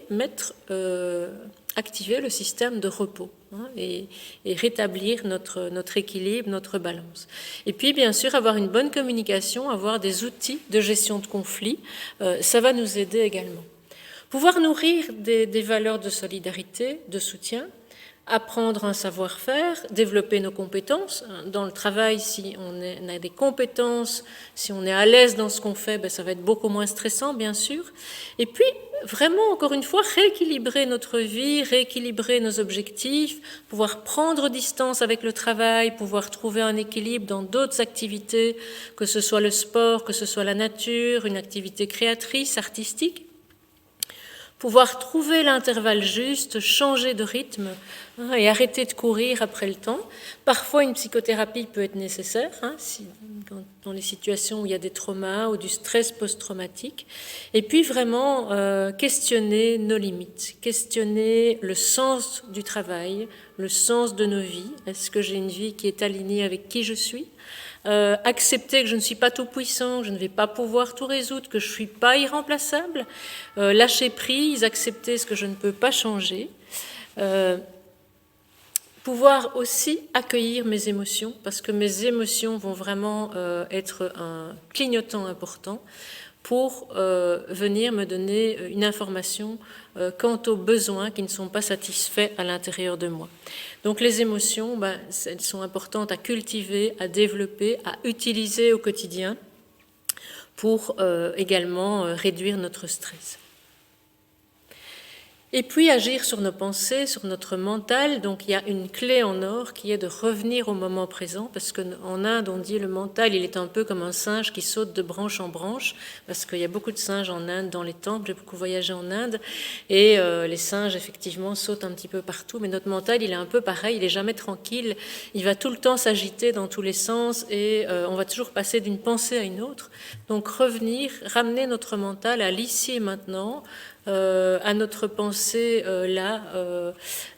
B: activer le système de repos, et rétablir notre équilibre, notre balance. Et puis, bien sûr, avoir une bonne communication, avoir des outils de gestion de conflits, ça va nous aider également. Pouvoir nourrir des valeurs de solidarité, de soutien, apprendre un savoir-faire, développer nos compétences. Dans le travail, si on a des compétences, si on est à l'aise dans ce qu'on fait, ça va être beaucoup moins stressant, bien sûr. Et puis, vraiment, encore une fois, rééquilibrer notre vie, rééquilibrer nos objectifs, pouvoir prendre distance avec le travail, pouvoir trouver un équilibre dans d'autres activités, que ce soit le sport, que ce soit la nature, une activité créatrice, artistique. Pouvoir trouver l'intervalle juste, changer de rythme et arrêter de courir après le temps. Parfois, une psychothérapie peut être nécessaire, dans les situations où il y a des traumas ou du stress post-traumatique. Et puis vraiment questionner nos limites, questionner le sens du travail, le sens de nos vies. Est-ce que j'ai une vie qui est alignée avec qui je suis ? Accepter que je ne suis pas tout puissant, que je ne vais pas pouvoir tout résoudre, que je ne suis pas irremplaçable, lâcher prise, accepter ce que je ne peux pas changer, pouvoir aussi accueillir mes émotions, parce que mes émotions vont vraiment être un clignotant important pour venir me donner une information quant aux besoins qui ne sont pas satisfaits à l'intérieur de moi. Donc les émotions, elles sont importantes à cultiver, à développer, à utiliser au quotidien pour également réduire notre stress. Et puis agir sur nos pensées, sur notre mental. Donc il y a une clé en or qui est de revenir au moment présent, parce qu'en Inde on dit le mental il est un peu comme un singe qui saute de branche en branche, parce qu'il y a beaucoup de singes en Inde dans les temples, j'ai beaucoup voyagé en Inde, et les singes effectivement sautent un petit peu partout, mais notre mental il est un peu pareil, il n'est jamais tranquille, il va tout le temps s'agiter dans tous les sens, et on va toujours passer d'une pensée à une autre. Donc revenir, ramener notre mental à l'ici et maintenant, à notre pensée là,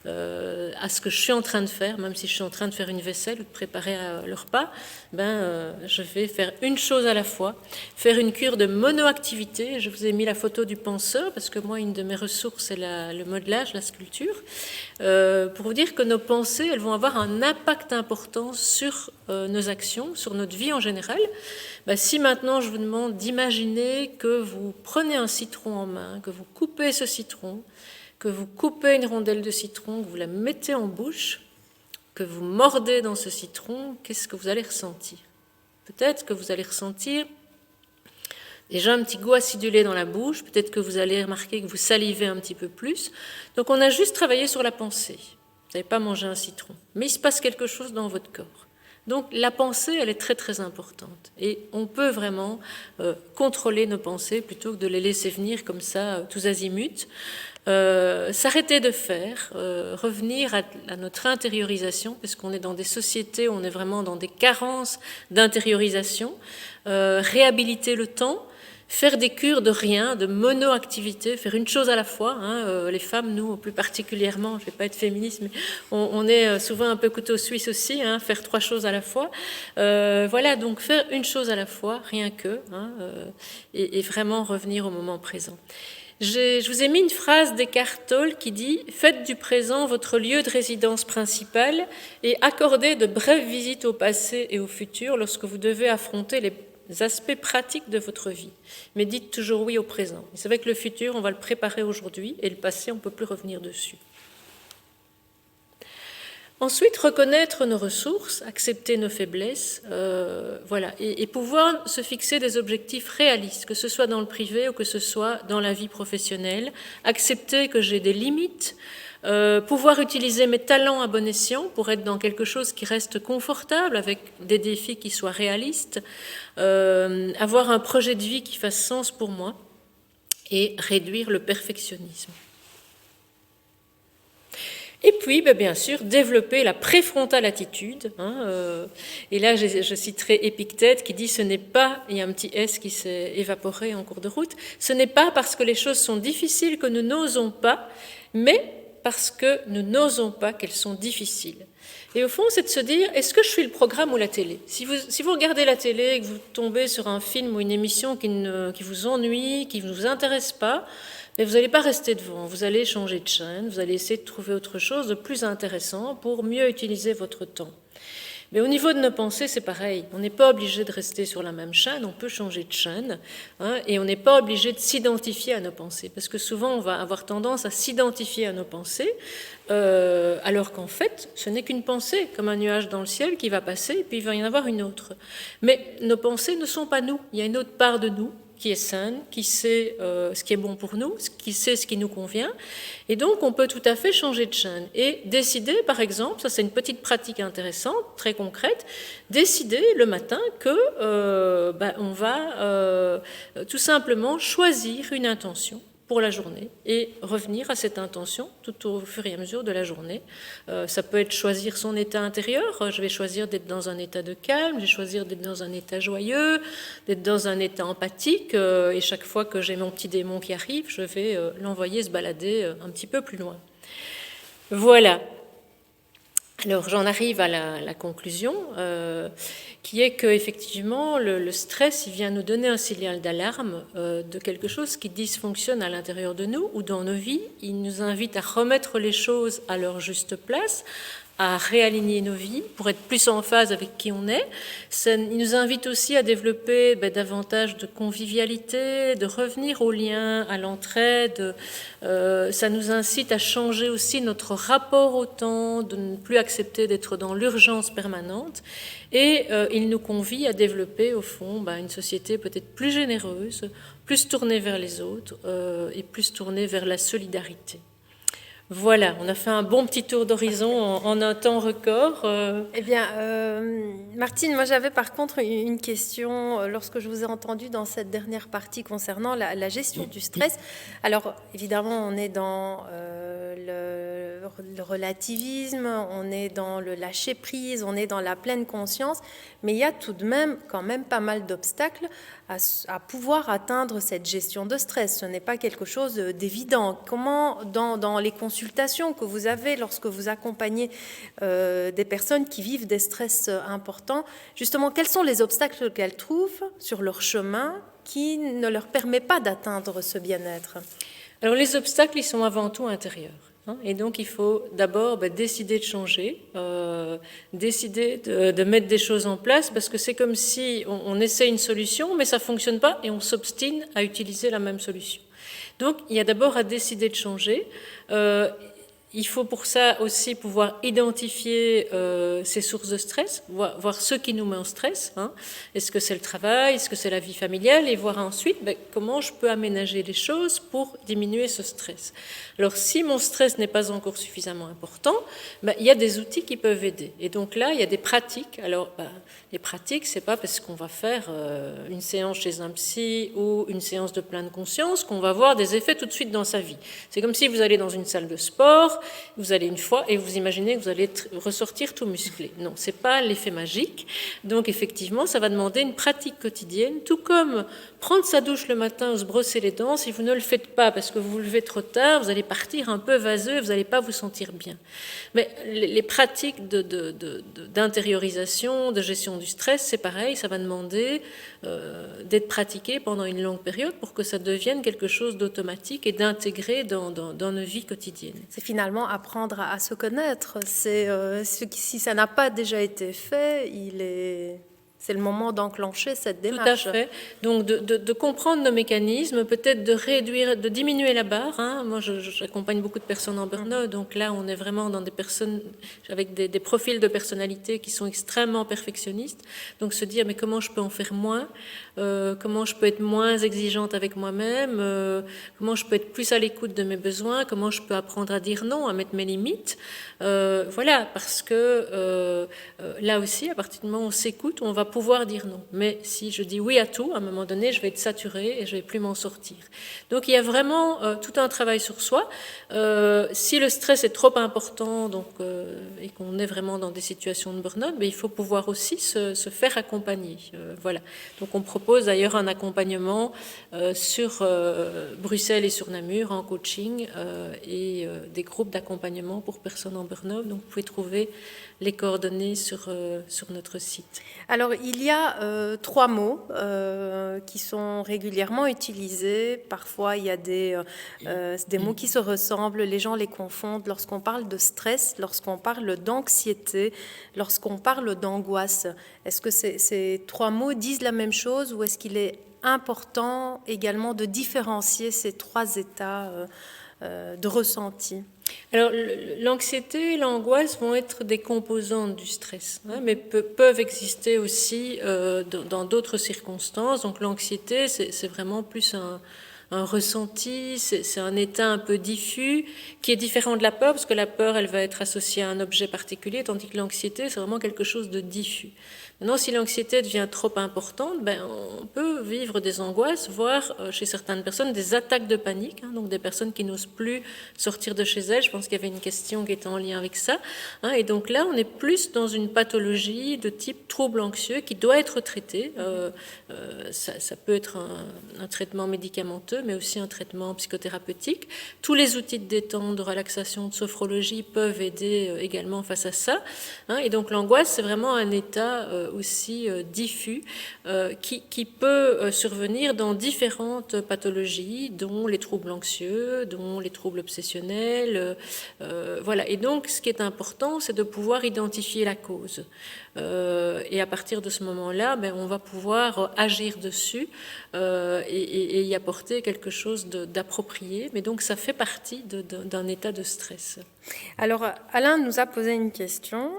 B: à ce que je suis en train de faire, même si je suis en train de faire une vaisselle ou de préparer le repas, je vais faire une chose à la fois, faire une cure de monoactivité. Je vous ai mis la photo du penseur, parce que moi, une de mes ressources, c'est le modelage, la sculpture, pour vous dire que nos pensées, elles vont avoir un impact important sur nos actions, sur notre vie en général. Si maintenant je vous demande d'imaginer que vous prenez un citron en main, que vous coupez ce citron, que vous coupez une rondelle de citron, que vous la mettez en bouche, que vous mordez dans ce citron, qu'est-ce que vous allez ressentir ? Peut-être que vous allez ressentir déjà un petit goût acidulé dans la bouche, peut-être que vous allez remarquer que vous salivez un petit peu plus. Donc on a juste travaillé sur la pensée. Vous n'avez pas mangé un citron, mais il se passe quelque chose dans votre corps. Donc la pensée, elle est très très importante, et on peut vraiment contrôler nos pensées plutôt que de les laisser venir comme ça, tous azimuts. S'arrêter de faire, revenir à notre intériorisation, parce qu'on est dans des sociétés où on est vraiment dans des carences d'intériorisation, réhabiliter le temps, faire des cures de rien, de monoactivité, faire une chose à la fois. Les femmes, nous, plus particulièrement, je ne vais pas être féministe, mais on est souvent un peu couteau suisse aussi, faire 3 choses à la fois. Voilà, donc faire une chose à la fois, rien que, et vraiment revenir au moment présent. Je vous ai mis une phrase d'Eckhart Tolle qui dit « Faites du présent votre lieu de résidence principal et accordez de brèves visites au passé et au futur lorsque vous devez affronter les aspects pratiques de votre vie. Mais dites toujours oui au présent. » C'est vrai que le futur, on va le préparer aujourd'hui, et le passé, on ne peut plus revenir dessus. Ensuite, reconnaître nos ressources, accepter nos faiblesses, voilà, et pouvoir se fixer des objectifs réalistes, que ce soit dans le privé ou que ce soit dans la vie professionnelle. Accepter que j'ai des limites, pouvoir utiliser mes talents à bon escient pour être dans quelque chose qui reste confortable, avec des défis qui soient réalistes, avoir un projet de vie qui fasse sens pour moi, et réduire le perfectionnisme. Et puis, bien sûr, développer la préfrontale attitude. Et là, je citerai Épictète qui dit « ce n'est pas », il y a un petit « s » qui s'est évaporé en cours de route, « ce n'est pas parce que les choses sont difficiles que nous n'osons pas, mais parce que nous n'osons pas qu'elles sont difficiles ». Et au fond, c'est de se dire, est-ce que je suis le programme ou la télé ? Si vous regardez la télé et que vous tombez sur un film ou une émission qui vous ennuie, qui ne vous intéresse pas, mais vous n'allez pas rester devant, vous allez changer de chaîne, vous allez essayer de trouver autre chose de plus intéressant pour mieux utiliser votre temps. Mais au niveau de nos pensées, c'est pareil. On n'est pas obligé de rester sur la même chaîne, on peut changer de chaîne, et on n'est pas obligé de s'identifier à nos pensées. Parce que souvent, on va avoir tendance à s'identifier à nos pensées, alors qu'en fait, ce n'est qu'une pensée, comme un nuage dans le ciel qui va passer, et puis il va y en avoir une autre. Mais nos pensées ne sont pas nous. Il y a une autre part de nous qui est saine, qui sait ce qui est bon pour nous, qui sait ce qui nous convient. Et donc, on peut tout à fait changer de chaîne et décider, par exemple, ça c'est une petite pratique intéressante, très concrète, décider le matin que on va tout simplement choisir une intention pour la journée et revenir à cette intention tout au fur et à mesure de la journée. Ça peut être choisir son état intérieur. Je vais choisir d'être dans un état de calme, je vais choisir d'être dans un état joyeux, d'être dans un état empathique. Et chaque fois que j'ai mon petit démon qui arrive, je vais l'envoyer se balader un petit peu plus loin. Voilà. Alors j'en arrive à la conclusion, qui est qu'effectivement le stress il vient nous donner un signal d'alarme de quelque chose qui dysfonctionne à l'intérieur de nous ou dans nos vies. Il nous invite à remettre les choses à leur juste place, à réaligner nos vies pour être plus en phase avec qui on est. Il nous invite aussi à développer davantage de convivialité, de revenir au lien, à l'entraide. Ça nous incite à changer aussi notre rapport au temps, de ne plus accepter d'être dans l'urgence permanente. Et il nous convie à développer, au fond, une société peut-être plus généreuse, plus tournée vers les autres et plus tournée vers la solidarité. Voilà, on a fait un bon petit tour d'horizon en un temps record.
A: Eh bien, Martine, moi j'avais par contre une question lorsque je vous ai entendu dans cette dernière partie concernant la gestion du stress. Alors, évidemment, on est dans le relativisme, on est dans le lâcher-prise, on est dans la pleine conscience, mais il y a tout de même quand même pas mal d'obstacles à pouvoir atteindre cette gestion de stress. Ce n'est pas quelque chose d'évident. Comment, dans les consultations que vous avez lorsque vous accompagnez des personnes qui vivent des stress importants, justement, quels sont les obstacles qu'elles trouvent sur leur chemin qui ne leur permettent pas d'atteindre ce bien-être ?
B: Alors les obstacles, ils sont avant tout intérieurs. Et donc, il faut d'abord décider de changer, décider de mettre des choses en place, parce que c'est comme si on essaie une solution, mais ça ne fonctionne pas, et on s'obstine à utiliser la même solution. Donc, il y a d'abord à décider de changer. Il faut pour ça aussi pouvoir identifier ces sources de stress, voir ce qui nous met en stress. Est-ce que c'est le travail, est-ce que c'est la vie familiale, et voir ensuite comment je peux aménager les choses pour diminuer ce stress. Alors si mon stress n'est pas encore suffisamment important, il y a des outils qui peuvent aider. Et donc là, il y a des pratiques. Alors les pratiques, c'est pas parce qu'on va faire une séance chez un psy ou une séance de pleine conscience qu'on va voir des effets tout de suite dans sa vie. C'est comme si vous allez dans une salle de sport, vous allez une fois et vous imaginez que vous allez ressortir tout musclé. Non, c'est pas l'effet magique. Donc effectivement, ça va demander une pratique quotidienne, tout comme prendre sa douche le matin ou se brosser les dents. Si vous ne le faites pas parce que vous vous levez trop tard, vous allez partir un peu vaseux et vous n'allez pas vous sentir bien. Mais les pratiques d'intériorisation, de gestion du stress, c'est pareil, ça va demander d'être pratiqué pendant une longue période pour que ça devienne quelque chose d'automatique et d'intégré dans nos vies quotidiennes.
A: C'est finalement apprendre à se connaître. Si ça n'a pas déjà été fait, c'est le moment d'enclencher cette démarche.
B: Tout à fait. Donc de comprendre nos mécanismes, peut-être de diminuer la barre. Moi, j'accompagne beaucoup de personnes en burn-out, donc là, on est vraiment dans des personnes avec des profils de personnalité qui sont extrêmement perfectionnistes. Donc se dire, mais comment je peux en faire moins ? Comment je peux être moins exigeante avec moi-même ? Comment je peux être plus à l'écoute de mes besoins ? Comment je peux apprendre à dire non, à mettre mes limites ? Voilà, parce que là aussi, à partir du moment où on s'écoute, on va pouvoir dire non. Mais si je dis oui à tout, à un moment donné, je vais être saturée et je ne vais plus m'en sortir. Donc il y a vraiment tout un travail sur soi. Si le stress est trop important et qu'on est vraiment dans des situations de burn-out, il faut pouvoir aussi se faire accompagner. Voilà. Donc on propose d'ailleurs un accompagnement sur Bruxelles et sur Namur en coaching et des groupes d'accompagnement pour personnes en burn-out. Donc vous pouvez trouver les coordonnées sur notre site.
A: Alors, il y a 3 mots qui sont régulièrement utilisés. Parfois, il y a des mots qui se ressemblent. Les gens les confondent lorsqu'on parle de stress, lorsqu'on parle d'anxiété, lorsqu'on parle d'angoisse. Est-ce que ces 3 mots disent la même chose ou est-ce qu'il est important également de différencier ces 3 états de ressenti?
B: Alors, l'anxiété et l'angoisse vont être des composantes du stress, mais peuvent exister aussi dans d'autres circonstances. Donc, l'anxiété, c'est vraiment plus un ressenti, c'est un état un peu diffus qui est différent de la peur, parce que la peur, elle va être associée à un objet particulier, tandis que l'anxiété, c'est vraiment quelque chose de diffus. Maintenant, si l'anxiété devient trop importante, on peut vivre des angoisses, voire chez certaines personnes des attaques de panique, donc des personnes qui n'osent plus sortir de chez elles. Je pense qu'il y avait une question qui était en lien avec ça. Et donc là, on est plus dans une pathologie de type trouble anxieux qui doit être traité. Ça peut être un traitement médicamenteux, mais aussi un traitement psychothérapeutique. Tous les outils de détente, de relaxation, de sophrologie peuvent aider également face à ça. Et donc l'angoisse, c'est vraiment un état aussi diffus qui peut survenir dans différentes pathologies, dont les troubles anxieux, dont les troubles obsessionnels. Voilà. Et donc, ce qui est important, c'est de pouvoir identifier la cause. Et à partir de ce moment-là, on va pouvoir agir dessus et y apporter quelque chose d'approprié. Mais donc, ça fait partie d'un état de stress.
A: Alors, Alain nous a posé une question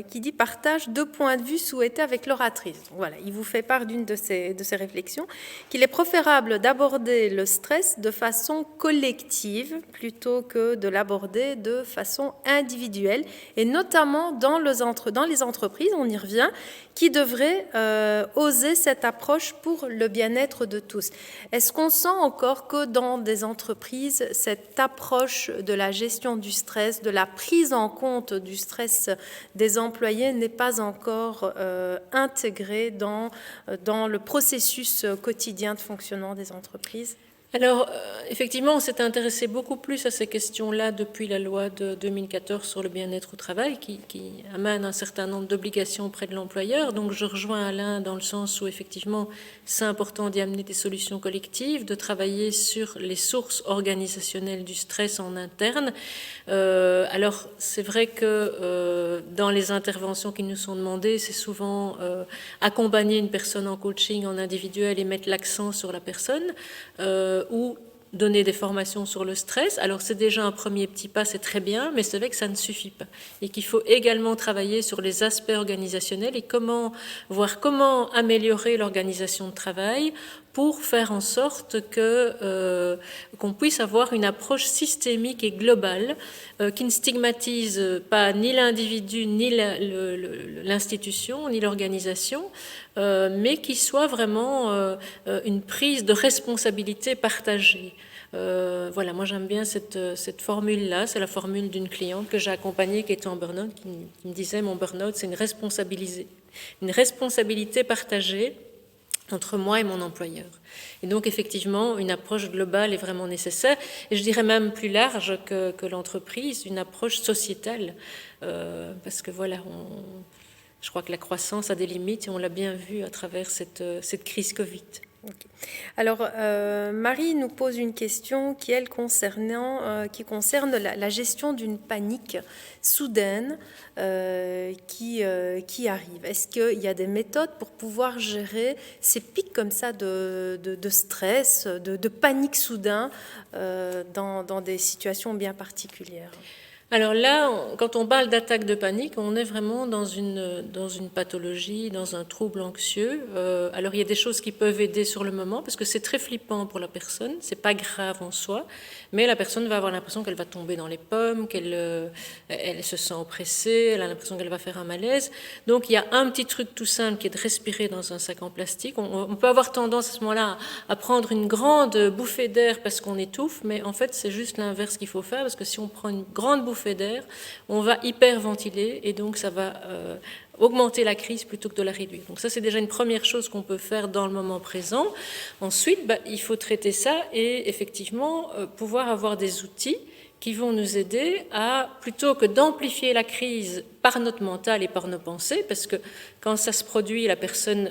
A: qui dit « Partage 2 points de vue souhaités avec l'oratrice ». Voilà, il vous fait part d'une de ses réflexions, qu'il est préférable d'aborder le stress de façon collective plutôt que de l'aborder de façon individuelle, et notamment dans les entreprises, on y revient, qui devraient oser cette approche pour le bien-être de tous. Est-ce qu'on sent encore que dans des entreprises, cette approche de la gestion du stress, de la prise en compte du stress des employés n'est pas encore intégrée dans le processus quotidien de fonctionnement des entreprises?
B: Alors, effectivement, on s'est intéressé beaucoup plus à ces questions-là depuis la loi de 2014 sur le bien-être au travail, qui amène un certain nombre d'obligations auprès de l'employeur. Donc, je rejoins Alain dans le sens où, effectivement, c'est important d'y amener des solutions collectives, de travailler sur les sources organisationnelles du stress en interne. Alors, c'est vrai que dans les interventions qui nous sont demandées, c'est souvent accompagner une personne en coaching, en individuel et mettre l'accent sur la personne. Ou donner des formations sur le stress. Alors c'est déjà un premier petit pas, c'est très bien, mais c'est vrai que ça ne suffit pas. Et qu'il faut également travailler sur les aspects organisationnels et voir comment améliorer l'organisation de travail pour faire en sorte qu'on puisse avoir une approche systémique et globale qui ne stigmatise pas ni l'individu, ni l'institution, ni l'organisation, mais qui soit vraiment une prise de responsabilité partagée. Voilà, moi j'aime bien cette formule-là, c'est la formule d'une cliente que j'ai accompagnée qui était en burn-out, qui me disait mon burn-out c'est une responsabilité partagée entre moi et mon employeur. Et donc effectivement, une approche globale est vraiment nécessaire, et je dirais même plus large que l'entreprise, une approche sociétale, parce que voilà, je crois que la croissance a des limites, et on l'a bien vu à travers cette crise Covid.
A: Okay. Alors, Marie nous pose une question qui concerne la gestion d'une panique soudaine qui arrive. Est-ce qu'il y a des méthodes pour pouvoir gérer ces pics comme ça de stress, de panique soudain dans des situations bien particulières?
B: Alors là, quand on parle d'attaque de panique, on est vraiment dans une pathologie, dans un trouble anxieux. Alors il y a des choses qui peuvent aider sur le moment, parce que c'est très flippant pour la personne, c'est pas grave en soi, mais la personne va avoir l'impression qu'elle va tomber dans les pommes, elle se sent oppressée, elle a l'impression qu'elle va faire un malaise. Donc il y a un petit truc tout simple qui est de respirer dans un sac en plastique. On peut avoir tendance à ce moment-là à prendre une grande bouffée d'air parce qu'on étouffe, mais en fait c'est juste l'inverse qu'il faut faire, parce que si on prend une grande bouffée d'air, on va hyperventiler et donc ça va augmenter la crise plutôt que de la réduire. Donc ça, c'est déjà une première chose qu'on peut faire dans le moment présent. Ensuite, il faut traiter ça et effectivement pouvoir avoir des outils qui vont nous aider à, plutôt que d'amplifier la crise par notre mental et par nos pensées, parce que quand ça se produit, la personne,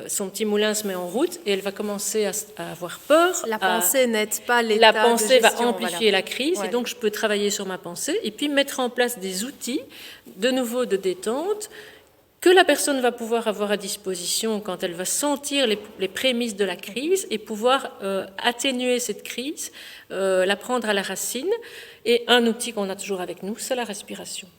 B: son petit moulin se met en route et elle va commencer à avoir peur.
A: La pensée n'aide pas l'état de gestion.
B: La pensée va amplifier la crise, et donc je peux travailler sur ma pensée et puis mettre en place des outils, de nouveau de détente, que la personne va pouvoir avoir à disposition quand elle va sentir les prémices de la crise et pouvoir atténuer cette crise, la prendre à la racine. Et un outil qu'on a toujours avec nous, c'est la respiration.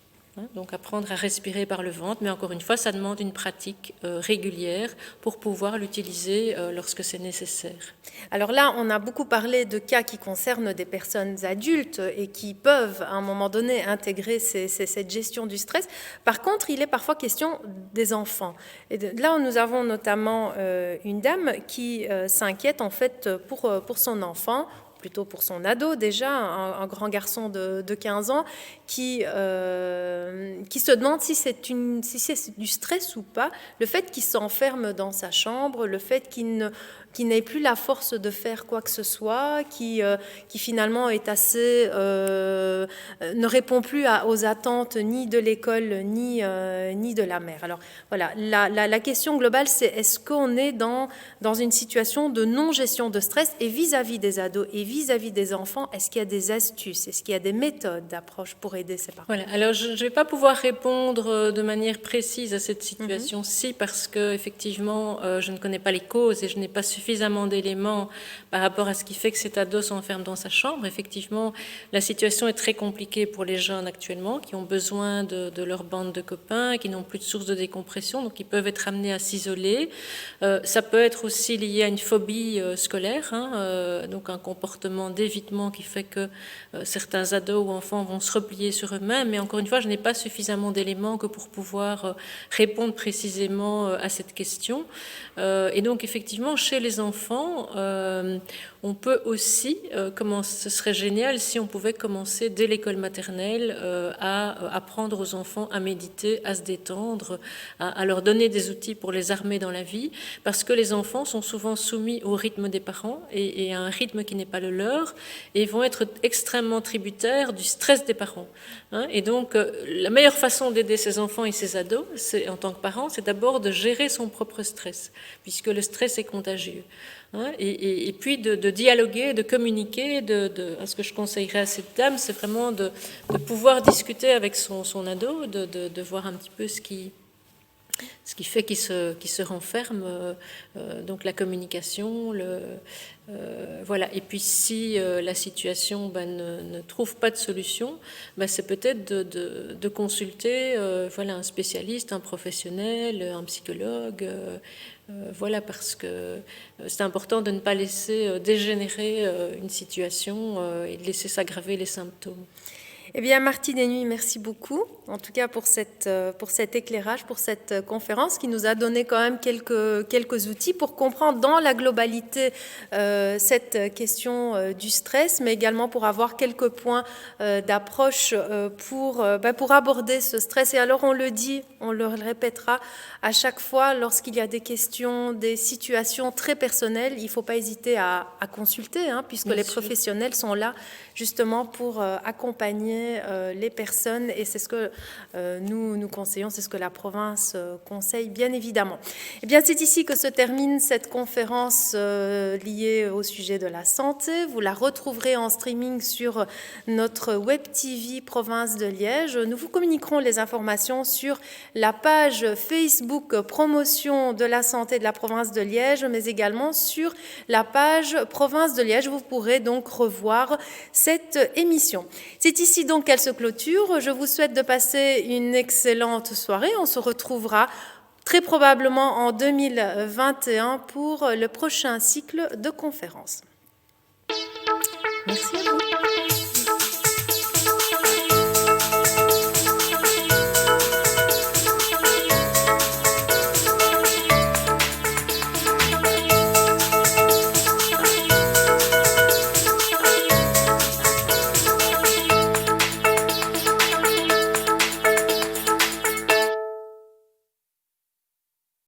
B: Donc apprendre à respirer par le ventre, mais encore une fois, ça demande une pratique régulière pour pouvoir l'utiliser lorsque c'est nécessaire.
A: Alors là, on a beaucoup parlé de cas qui concernent des personnes adultes et qui peuvent, à un moment donné, intégrer cette gestion du stress. Par contre, il est parfois question des enfants. Et là, nous avons notamment une dame qui s'inquiète en fait pour son enfant, plutôt pour son ado déjà, un grand garçon de 15 ans, qui se demande si c'est du stress ou pas, le fait qu'il s'enferme dans sa chambre, le fait qu'il n'ait plus la force de faire quoi que ce soit, qui finalement est assez, ne répond plus aux attentes ni de l'école ni de la mère. Alors voilà, la question globale, c'est est-ce qu'on est dans une situation de non-gestion de stress, et vis-à-vis des ados et vis-à-vis des enfants, est-ce qu'il y a des astuces, est-ce qu'il y a des méthodes d'approche pour aider ces parents?
B: Voilà. Alors je ne vais pas pouvoir répondre de manière précise à cette situation-ci parce que effectivement je ne connais pas les causes et je n'ai pas suffisamment d'éléments par rapport à ce qui fait que cet ado s'enferme dans sa chambre. Effectivement, la situation est très compliquée pour les jeunes actuellement qui ont besoin de leur bande de copains, qui n'ont plus de source de décompression, donc ils peuvent être amenés à s'isoler. Ça peut être aussi lié à une phobie scolaire, donc un comportement d'évitement qui fait que certains ados ou enfants vont se replier sur eux-mêmes, mais encore une fois, je n'ai pas suffisamment d'éléments que pour pouvoir répondre précisément à cette question. Et donc, effectivement, chez les enfants, on peut aussi, ce serait génial si on pouvait commencer dès l'école maternelle à apprendre aux enfants à méditer, à se détendre, à leur donner des outils pour les armer dans la vie, parce que les enfants sont souvent soumis au rythme des parents et à un rythme qui n'est pas le leur, et vont être extrêmement tributaires du stress des parents. Et donc, la meilleure façon d'aider ces enfants et ces ados, en tant que parent, c'est d'abord de gérer son propre stress, puisque le stress est contagieux. Et puis de dialoguer, de communiquer, ce que je conseillerais à cette dame, c'est vraiment de pouvoir discuter avec son ado, de voir un petit peu ce qui fait qu'il se renferme, donc la communication, voilà. Et puis si la situation ne trouve pas de solution, c'est peut-être de consulter un spécialiste, un professionnel, un psychologue, voilà, parce que c'est important de ne pas laisser dégénérer une situation et de laisser s'aggraver les symptômes.
A: Eh bien, Martine Hennuy, merci beaucoup, en tout cas pour cet éclairage, pour cette conférence qui nous a donné quand même quelques outils pour comprendre dans la globalité cette question du stress, mais également pour avoir quelques points d'approche pour aborder ce stress. Et alors, on le dit, on le répétera à chaque fois, lorsqu'il y a des questions, des situations très personnelles, il ne faut pas hésiter à consulter, puisque les professionnels sont là justement pour accompagner les personnes, et c'est ce que nous conseillons, c'est ce que la province conseille, bien évidemment. Eh bien, c'est ici que se termine cette conférence liée au sujet de la santé. Vous la retrouverez en streaming sur notre Web TV Province de Liège. Nous vous communiquerons les informations sur la page Facebook Promotion de la santé de la province de Liège, mais également sur la page Province de Liège. Vous pourrez donc revoir cette émission. C'est ici donc donc qu'elle se clôture. Je vous souhaite de passer une excellente soirée. On se retrouvera très probablement en 2021 pour le prochain cycle de conférences. Merci à vous.